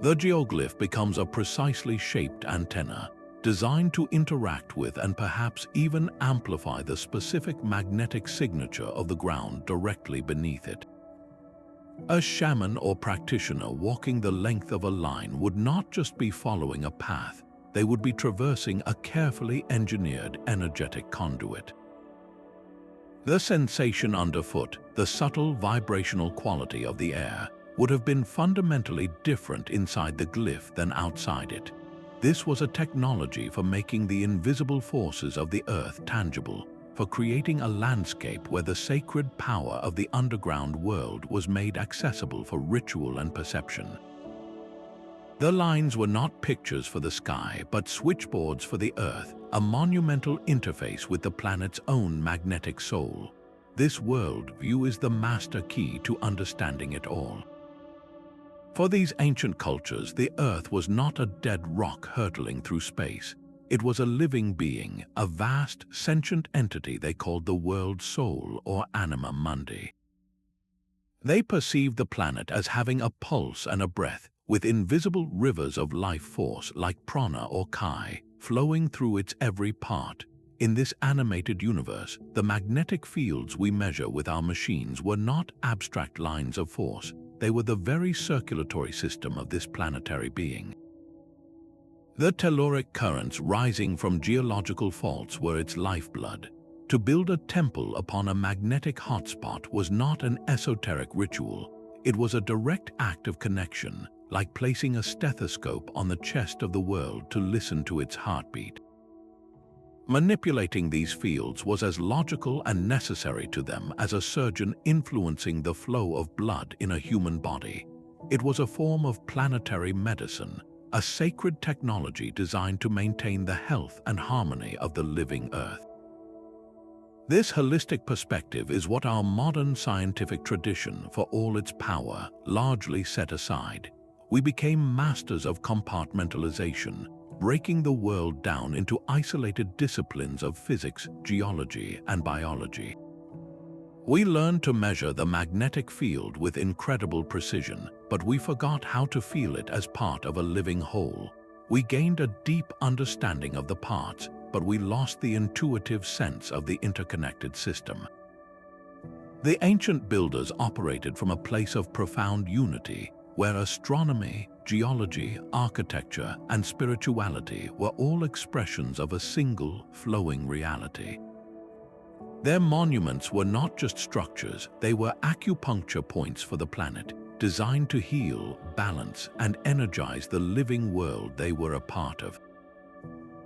The geoglyph becomes a precisely shaped antenna, designed to interact with and perhaps even amplify the specific magnetic signature of the ground directly beneath it. A shaman or practitioner walking the length of a line would not just be following a path, they would be traversing a carefully engineered energetic conduit. The sensation underfoot, the subtle vibrational quality of the air, would have been fundamentally different inside the glyph than outside it. This was a technology for making the invisible forces of the earth tangible, for creating a landscape where the sacred power of the underground world was made accessible for ritual and perception. The lines were not pictures for the sky, but switchboards for the earth, a monumental interface with the planet's own magnetic soul. This world view is the master key to understanding it all. For these ancient cultures, the Earth was not a dead rock hurtling through space. It was a living being, a vast, sentient entity they called the world soul or anima mundi. They perceived the planet as having a pulse and a breath, with invisible rivers of life force like prana or chi, flowing through its every part. In this animated universe, the magnetic fields we measure with our machines were not abstract lines of force. They were the very circulatory system of this planetary being. The telluric currents rising from geological faults were its lifeblood. To build a temple upon a magnetic hotspot was not an esoteric ritual. It was a direct act of connection, like placing a stethoscope on the chest of the world to listen to its heartbeat. Manipulating these fields was as logical and necessary to them as a surgeon influencing the flow of blood in a human body. It was a form of planetary medicine, a sacred technology designed to maintain the health and harmony of the living Earth. This holistic perspective is what our modern scientific tradition, for all its power, largely set aside. We became masters of compartmentalization, breaking the world down into isolated disciplines of physics, geology, and biology. We learned to measure the magnetic field with incredible precision, but we forgot how to feel it as part of a living whole. We gained a deep understanding of the parts, but we lost the intuitive sense of the interconnected system. The ancient builders operated from a place of profound unity, where astronomy, geology, architecture, and spirituality were all expressions of a single, flowing reality. Their monuments were not just structures, they were acupuncture points for the planet, designed to heal, balance, and energize the living world they were a part of.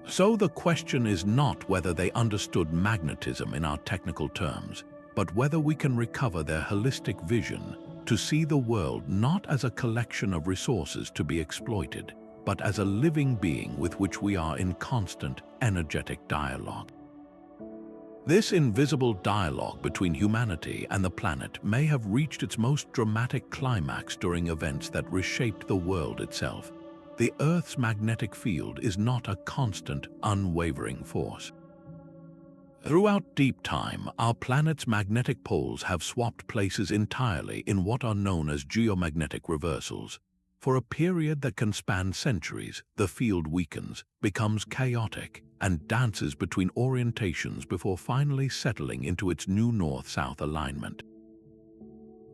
So the question is not whether they understood magnetism in our technical terms, but whether we can recover their holistic vision to see the world not as a collection of resources to be exploited, but as a living being with which we are in constant, energetic dialogue. This invisible dialogue between humanity and the planet may have reached its most dramatic climax during events that reshaped the world itself. The Earth's magnetic field is not a constant, unwavering force. Throughout deep time, our planet's magnetic poles have swapped places entirely in what are known as geomagnetic reversals. For a period that can span centuries, the field weakens, becomes chaotic, and dances between orientations before finally settling into its new north-south alignment.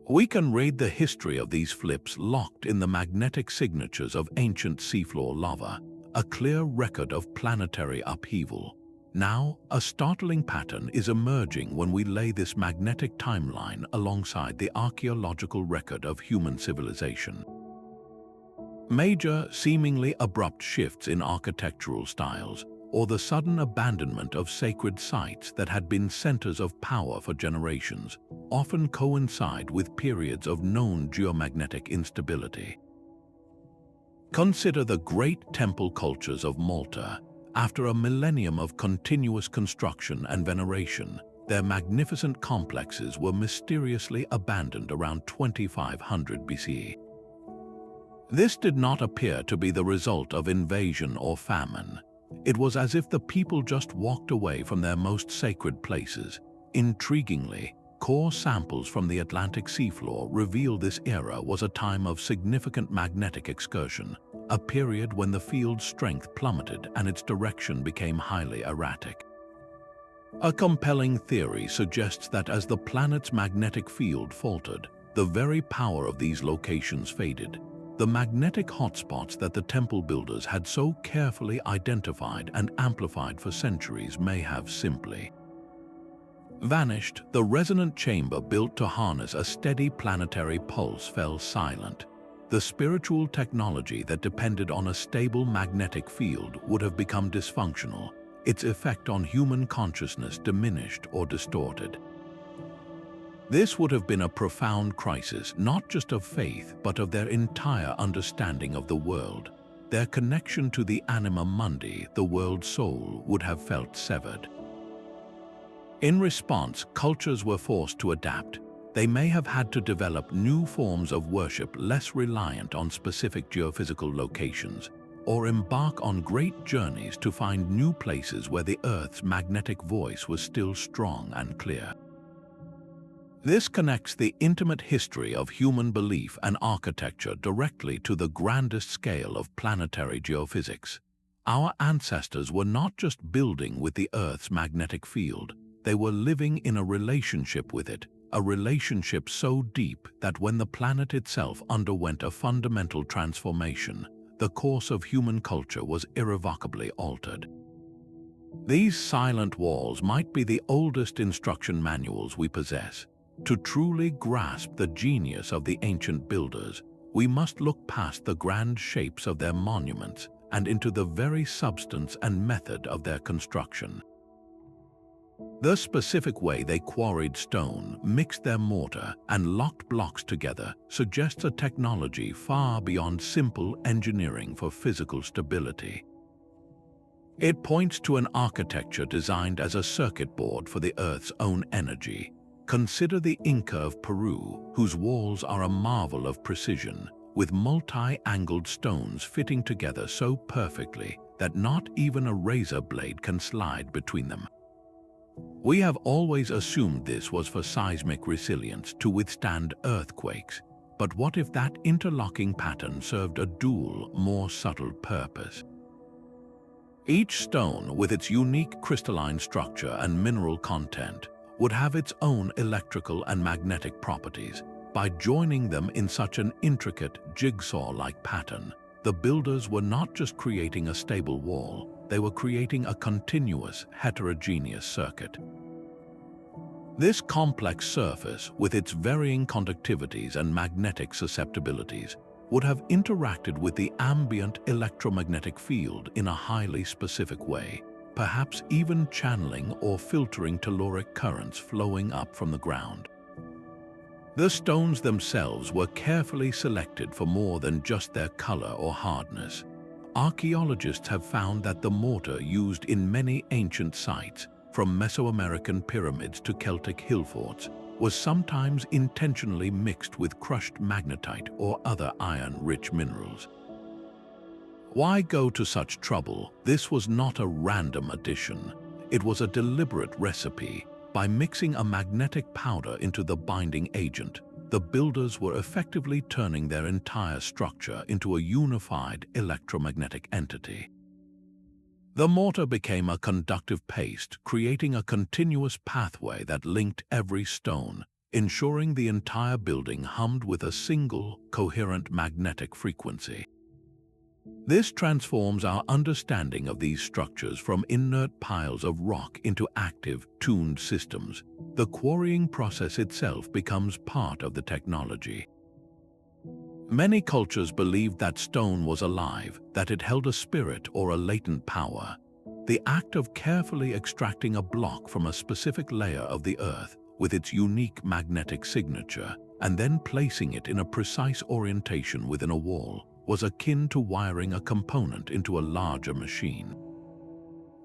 We can read the history of these flips locked in the magnetic signatures of ancient seafloor lava, a clear record of planetary upheaval. Now, a startling pattern is emerging when we lay this magnetic timeline alongside the archaeological record of human civilization. Major, seemingly abrupt shifts in architectural styles, or the sudden abandonment of sacred sites that had been centers of power for generations, often coincide with periods of known geomagnetic instability. Consider the great temple cultures of Malta. After a millennium of continuous construction and veneration, their magnificent complexes were mysteriously abandoned around 2500 BCE. This did not appear to be the result of invasion or famine. It was as if the people just walked away from their most sacred places. Intriguingly, core samples from the Atlantic seafloor reveal this era was a time of significant magnetic excursion, a period when the field's strength plummeted and its direction became highly erratic. A compelling theory suggests that as the planet's magnetic field faltered, the very power of these locations faded. The magnetic hotspots that the temple builders had so carefully identified and amplified for centuries may have simply vanished. The resonant chamber built to harness a steady planetary pulse fell silent. The spiritual technology that depended on a stable magnetic field would have become dysfunctional, its effect on human consciousness diminished or distorted. This would have been a profound crisis, not just of faith, but of their entire understanding of the world. Their connection to the anima mundi, the world soul, would have felt severed. In response, cultures were forced to adapt. They may have had to develop new forms of worship less reliant on specific geophysical locations, or embark on great journeys to find new places where the Earth's magnetic voice was still strong and clear. This connects the intimate history of human belief and architecture directly to the grandest scale of planetary geophysics. Our ancestors were not just building with the Earth's magnetic field, they were living in a relationship with it, a relationship so deep that when the planet itself underwent a fundamental transformation, the course of human culture was irrevocably altered. These silent walls might be the oldest instruction manuals we possess. To truly grasp the genius of the ancient builders, we must look past the grand shapes of their monuments and into the very substance and method of their construction. The specific way they quarried stone, mixed their mortar, and locked blocks together suggests a technology far beyond simple engineering for physical stability. It points to an architecture designed as a circuit board for the Earth's own energy. Consider the Inca of Peru, whose walls are a marvel of precision, with multi-angled stones fitting together so perfectly that not even a razor blade can slide between them. We have always assumed this was for seismic resilience to withstand earthquakes, but what if that interlocking pattern served a dual, more subtle purpose? Each stone, with its unique crystalline structure and mineral content, would have its own electrical and magnetic properties. By joining them in such an intricate, jigsaw-like pattern, the builders were not just creating a stable wall, they were creating a continuous, heterogeneous circuit. This complex surface, with its varying conductivities and magnetic susceptibilities, would have interacted with the ambient electromagnetic field in a highly specific way, perhaps even channeling or filtering telluric currents flowing up from the ground. The stones themselves were carefully selected for more than just their color or hardness. Archaeologists have found that the mortar used in many ancient sites, from Mesoamerican pyramids to Celtic hill forts, was sometimes intentionally mixed with crushed magnetite or other iron-rich minerals. Why go to such trouble? This was not a random addition. It was a deliberate recipe. By mixing a magnetic powder into the binding agent, the builders were effectively turning their entire structure into a unified electromagnetic entity. The mortar became a conductive paste, creating a continuous pathway that linked every stone, ensuring the entire building hummed with a single, coherent magnetic frequency. This transforms our understanding of these structures from inert piles of rock into active, tuned systems. The quarrying process itself becomes part of the technology. Many cultures believed that stone was alive, that it held a spirit or a latent power. The act of carefully extracting a block from a specific layer of the earth with its unique magnetic signature and then placing it in a precise orientation within a wall was akin to wiring a component into a larger machine.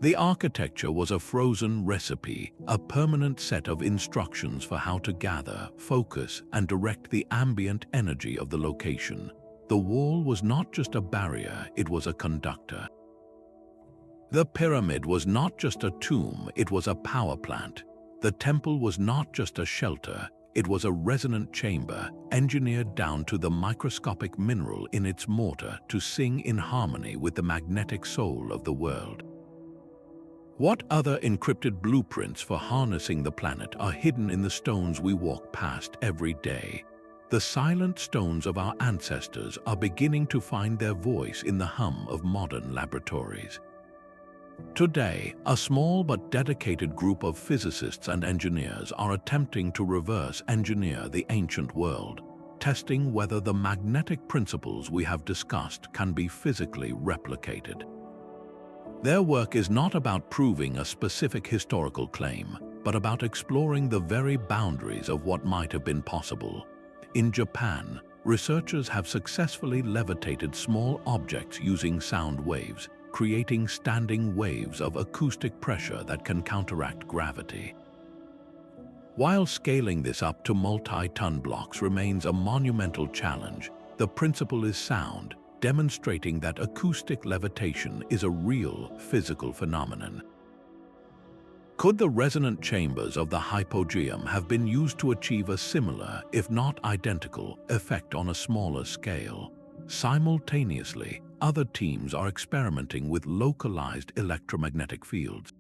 The architecture was a frozen recipe, a permanent set of instructions for how to gather, focus, and direct the ambient energy of the location. The wall was not just a barrier, it was a conductor. The pyramid was not just a tomb, it was a power plant. The temple was not just a shelter, it was a resonant chamber, engineered down to the microscopic mineral in its mortar to sing in harmony with the magnetic soul of the world. What other encrypted blueprints for harnessing the planet are hidden in the stones we walk past every day? The silent stones of our ancestors are beginning to find their voice in the hum of modern laboratories. Today, a small but dedicated group of physicists and engineers are attempting to reverse engineer the ancient world, testing whether the magnetic principles we have discussed can be physically replicated. Their work is not about proving a specific historical claim, but about exploring the very boundaries of what might have been possible. In Japan, researchers have successfully levitated small objects using sound waves, creating standing waves of acoustic pressure that can counteract gravity. While scaling this up to multi-ton blocks remains a monumental challenge, the principle is sound, demonstrating that acoustic levitation is a real physical phenomenon. Could the resonant chambers of the Hypogeum have been used to achieve a similar, if not identical, effect on a smaller scale? Simultaneously, other teams are experimenting with localized electromagnetic fields.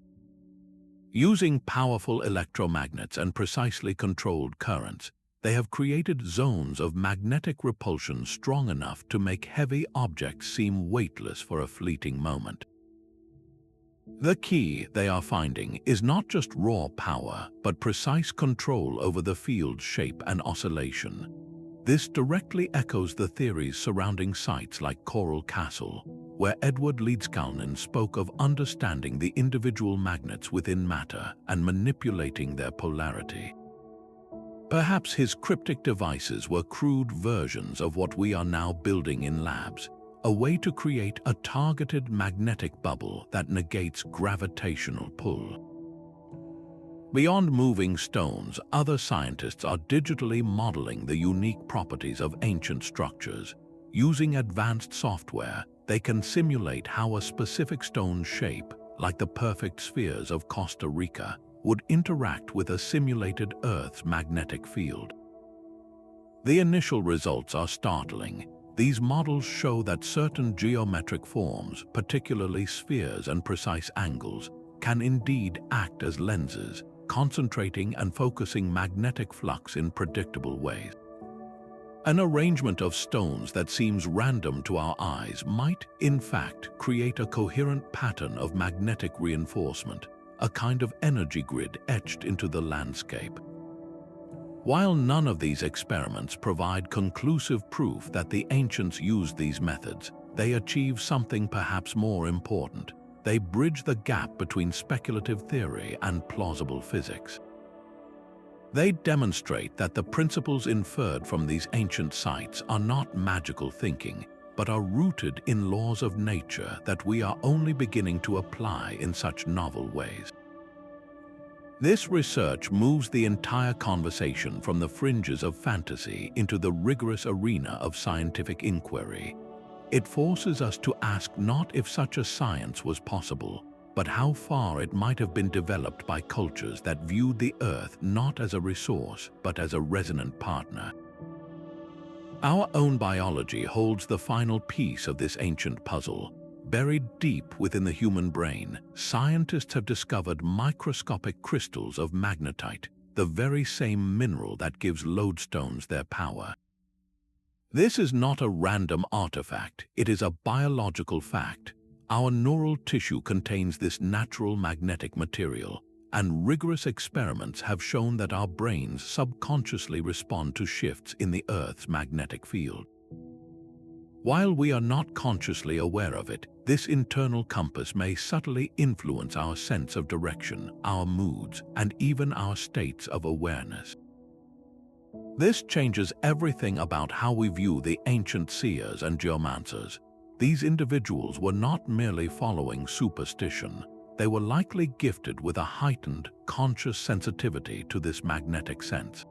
Using powerful electromagnets and precisely controlled currents, they have created zones of magnetic repulsion strong enough to make heavy objects seem weightless for a fleeting moment. The key, they are finding, is not just raw power, but precise control over the field's shape and oscillation. This directly echoes the theories surrounding sites like Coral Castle, where Edward Leedskalnin spoke of understanding the individual magnets within matter and manipulating their polarity. Perhaps his cryptic devices were crude versions of what we are now building in labs, a way to create a targeted magnetic bubble that negates gravitational pull. Beyond moving stones, other scientists are digitally modeling the unique properties of ancient structures. Using advanced software, they can simulate how a specific stone's shape, like the perfect spheres of Costa Rica, would interact with a simulated Earth's magnetic field. The initial results are startling. These models show that certain geometric forms, particularly spheres and precise angles, can indeed act as lenses, concentrating and focusing magnetic flux in predictable ways. An arrangement of stones that seems random to our eyes might, in fact, create a coherent pattern of magnetic reinforcement, a kind of energy grid etched into the landscape. While none of these experiments provide conclusive proof that the ancients used these methods, they achieve something perhaps more important. They bridge the gap between speculative theory and plausible physics. They demonstrate that the principles inferred from these ancient sites are not magical thinking, but are rooted in laws of nature that we are only beginning to apply in such novel ways. This research moves the entire conversation from the fringes of fantasy into the rigorous arena of scientific inquiry. It forces us to ask not if such a science was possible, but how far it might have been developed by cultures that viewed the Earth not as a resource, but as a resonant partner. Our own biology holds the final piece of this ancient puzzle. Buried deep within the human brain, scientists have discovered microscopic crystals of magnetite, the very same mineral that gives lodestones their power. This is not a random artifact, it is a biological fact. Our neural tissue contains this natural magnetic material, and rigorous experiments have shown that our brains subconsciously respond to shifts in the Earth's magnetic field. While we are not consciously aware of it, this internal compass may subtly influence our sense of direction, our moods, and even our states of awareness. This changes everything about how we view the ancient seers and geomancers. These individuals were not merely following superstition. They were likely gifted with a heightened, conscious sensitivity to this magnetic sense.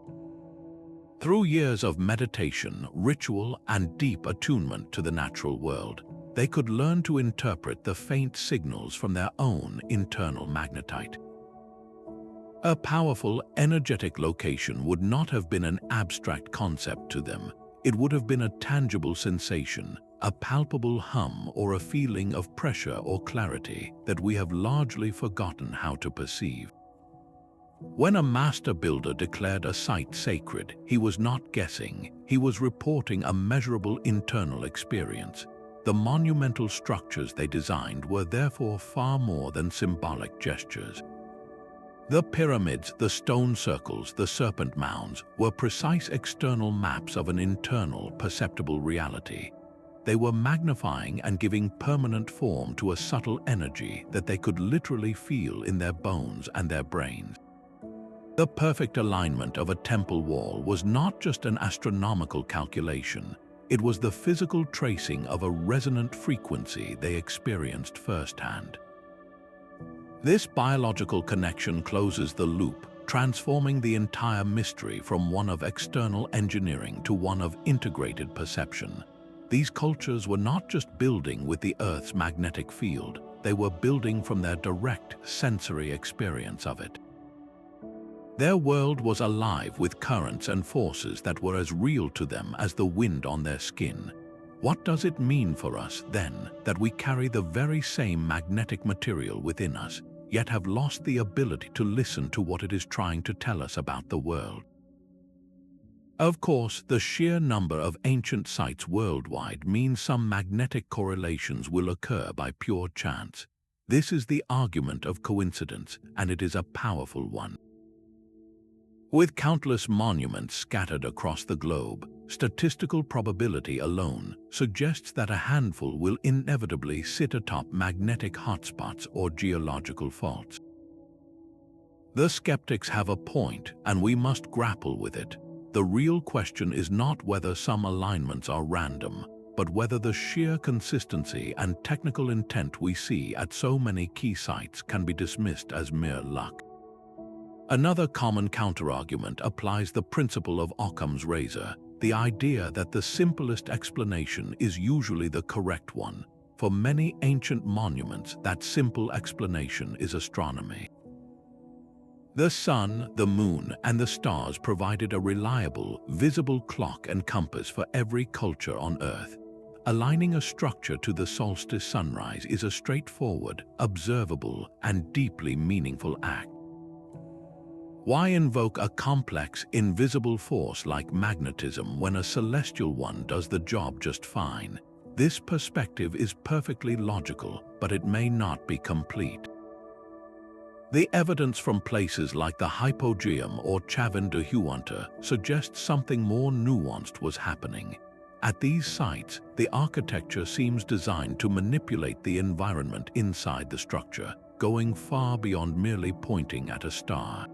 Through years of meditation, ritual, and deep attunement to the natural world, they could learn to interpret the faint signals from their own internal magnetite. A powerful, energetic location would not have been an abstract concept to them. It would have been a tangible sensation, a palpable hum or a feeling of pressure or clarity that we have largely forgotten how to perceive. When a master builder declared a site sacred, he was not guessing, he was reporting a measurable internal experience. The monumental structures they designed were therefore far more than symbolic gestures. The pyramids, the stone circles, the serpent mounds were precise external maps of an internal, perceptible reality. They were magnifying and giving permanent form to a subtle energy that they could literally feel in their bones and their brains. The perfect alignment of a temple wall was not just an astronomical calculation. It was the physical tracing of a resonant frequency they experienced firsthand. This biological connection closes the loop, transforming the entire mystery from one of external engineering to one of integrated perception. These cultures were not just building with the Earth's magnetic field, they were building from their direct sensory experience of it. Their world was alive with currents and forces that were as real to them as the wind on their skin. What does it mean for us, then, that we carry the very same magnetic material within us, yet have lost the ability to listen to what it is trying to tell us about the world? Of course, the sheer number of ancient sites worldwide means some magnetic correlations will occur by pure chance. This is the argument of coincidence, and it is a powerful one. With countless monuments scattered across the globe, statistical probability alone suggests that a handful will inevitably sit atop magnetic hotspots or geological faults. The skeptics have a point, and we must grapple with it. The real question is not whether some alignments are random, but whether the sheer consistency and technical intent we see at so many key sites can be dismissed as mere luck. Another common counterargument applies the principle of Occam's razor, the idea that the simplest explanation is usually the correct one. For many ancient monuments, that simple explanation is astronomy. The sun, the moon, and the stars provided a reliable, visible clock and compass for every culture on Earth. Aligning a structure to the solstice sunrise is a straightforward, observable, and deeply meaningful act. Why invoke a complex, invisible force like magnetism when a celestial one does the job just fine? This perspective is perfectly logical, but it may not be complete. The evidence from places like the Hypogeum or Chavin de Huántar suggests something more nuanced was happening. At these sites, the architecture seems designed to manipulate the environment inside the structure, going far beyond merely pointing at a star.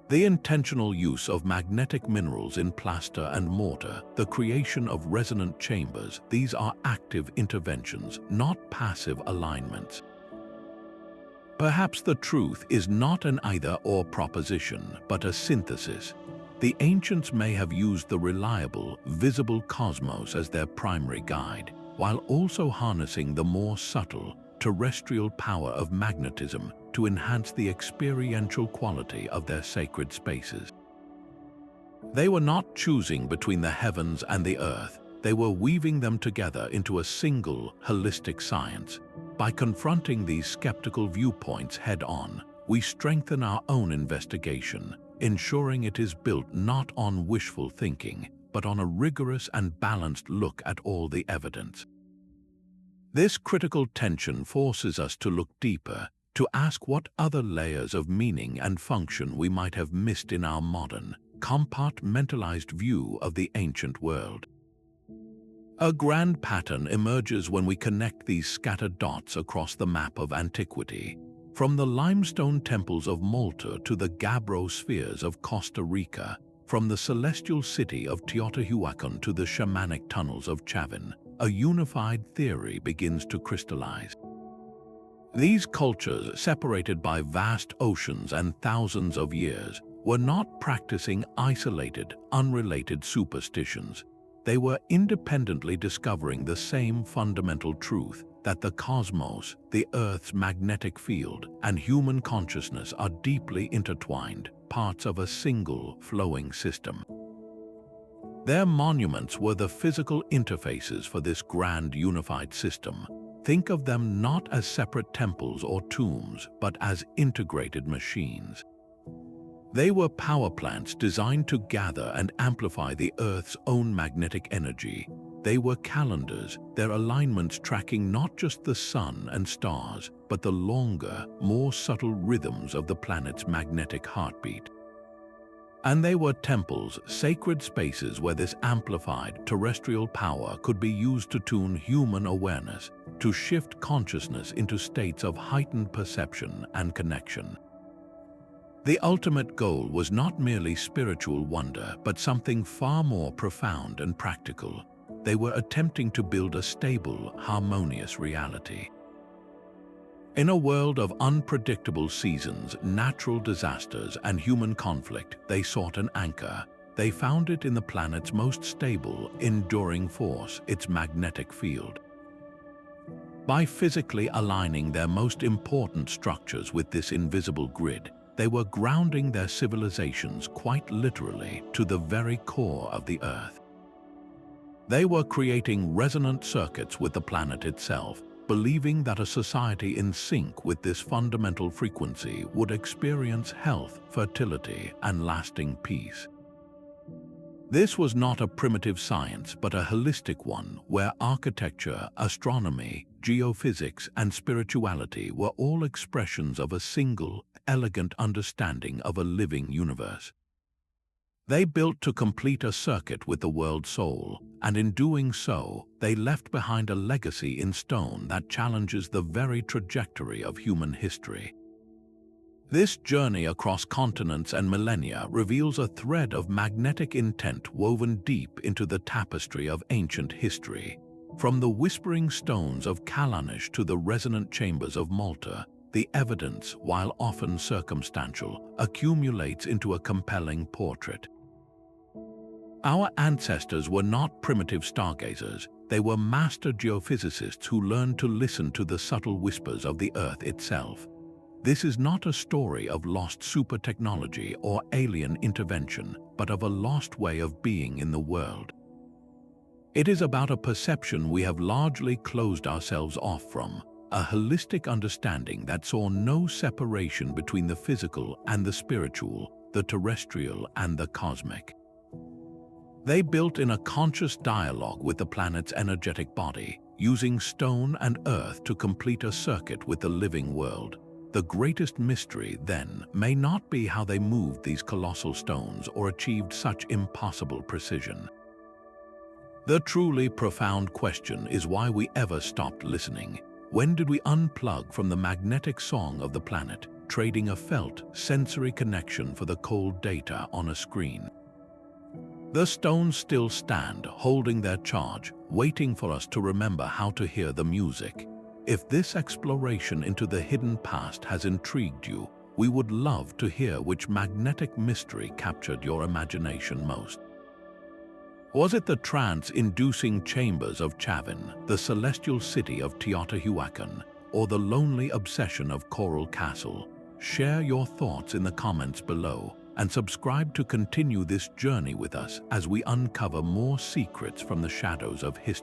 The intentional use of magnetic minerals in plaster and mortar, the creation of resonant chambers, these are active interventions, not passive alignments. Perhaps the truth is not an either-or proposition, but a synthesis. The ancients may have used the reliable, visible cosmos as their primary guide, while also harnessing the more subtle, terrestrial power of magnetism to enhance the experiential quality of their sacred spaces. They were not choosing between the heavens and the earth, they were weaving them together into a single, holistic science. By confronting these skeptical viewpoints head-on, we strengthen our own investigation, ensuring it is built not on wishful thinking, but on a rigorous and balanced look at all the evidence. This critical tension forces us to look deeper, to ask what other layers of meaning and function we might have missed in our modern, compartmentalized view of the ancient world. A grand pattern emerges when we connect these scattered dots across the map of antiquity, from the limestone temples of Malta to the gabbro spheres of Costa Rica, from the celestial city of Teotihuacan to the shamanic tunnels of Chavin. A unified theory begins to crystallize. These cultures, separated by vast oceans and thousands of years, were not practicing isolated, unrelated superstitions. They were independently discovering the same fundamental truth, that the cosmos, the Earth's magnetic field, and human consciousness are deeply intertwined, parts of a single, flowing system. Their monuments were the physical interfaces for this grand unified system. Think of them not as separate temples or tombs, but as integrated machines. They were power plants designed to gather and amplify the Earth's own magnetic energy. They were calendars, their alignments tracking not just the sun and stars, but the longer, more subtle rhythms of the planet's magnetic heartbeat. And they were temples, sacred spaces where this amplified terrestrial power could be used to tune human awareness, to shift consciousness into states of heightened perception and connection. The ultimate goal was not merely spiritual wonder, but something far more profound and practical. They were attempting to build a stable, harmonious reality. In a world of unpredictable seasons, natural disasters, and human conflict, they sought an anchor. They found it in the planet's most stable, enduring force, its magnetic field. By physically aligning their most important structures with this invisible grid, they were grounding their civilizations quite literally to the very core of the Earth. They were creating resonant circuits with the planet itself, believing that a society in sync with this fundamental frequency would experience health, fertility, and lasting peace. This was not a primitive science, but a holistic one, where architecture, astronomy, geophysics, and spirituality were all expressions of a single, elegant understanding of a living universe. They built to complete a circuit with the world soul, and in doing so, they left behind a legacy in stone that challenges the very trajectory of human history. This journey across continents and millennia reveals a thread of magnetic intent woven deep into the tapestry of ancient history. From the whispering stones of Callanish to the resonant chambers of Malta, the evidence, while often circumstantial, accumulates into a compelling portrait. Our ancestors were not primitive stargazers. They were master geophysicists who learned to listen to the subtle whispers of the Earth itself. This is not a story of lost super technology or alien intervention, but of a lost way of being in the world. It is about a perception we have largely closed ourselves off from, a holistic understanding that saw no separation between the physical and the spiritual, the terrestrial and the cosmic. They built in a conscious dialogue with the planet's energetic body, using stone and earth to complete a circuit with the living world. The greatest mystery, then, may not be how they moved these colossal stones or achieved such impossible precision. The truly profound question is why we ever stopped listening. When did we unplug from the magnetic song of the planet, trading a felt, sensory connection for the cold data on a screen? The stones still stand, holding their charge, waiting for us to remember how to hear the music. If this exploration into the hidden past has intrigued you, we would love to hear which magnetic mystery captured your imagination most. Was it the trance-inducing chambers of Chavin, the celestial city of Teotihuacan, or the lonely obsession of Coral Castle? Share your thoughts in the comments below, and subscribe to continue this journey with us as we uncover more secrets from the shadows of history.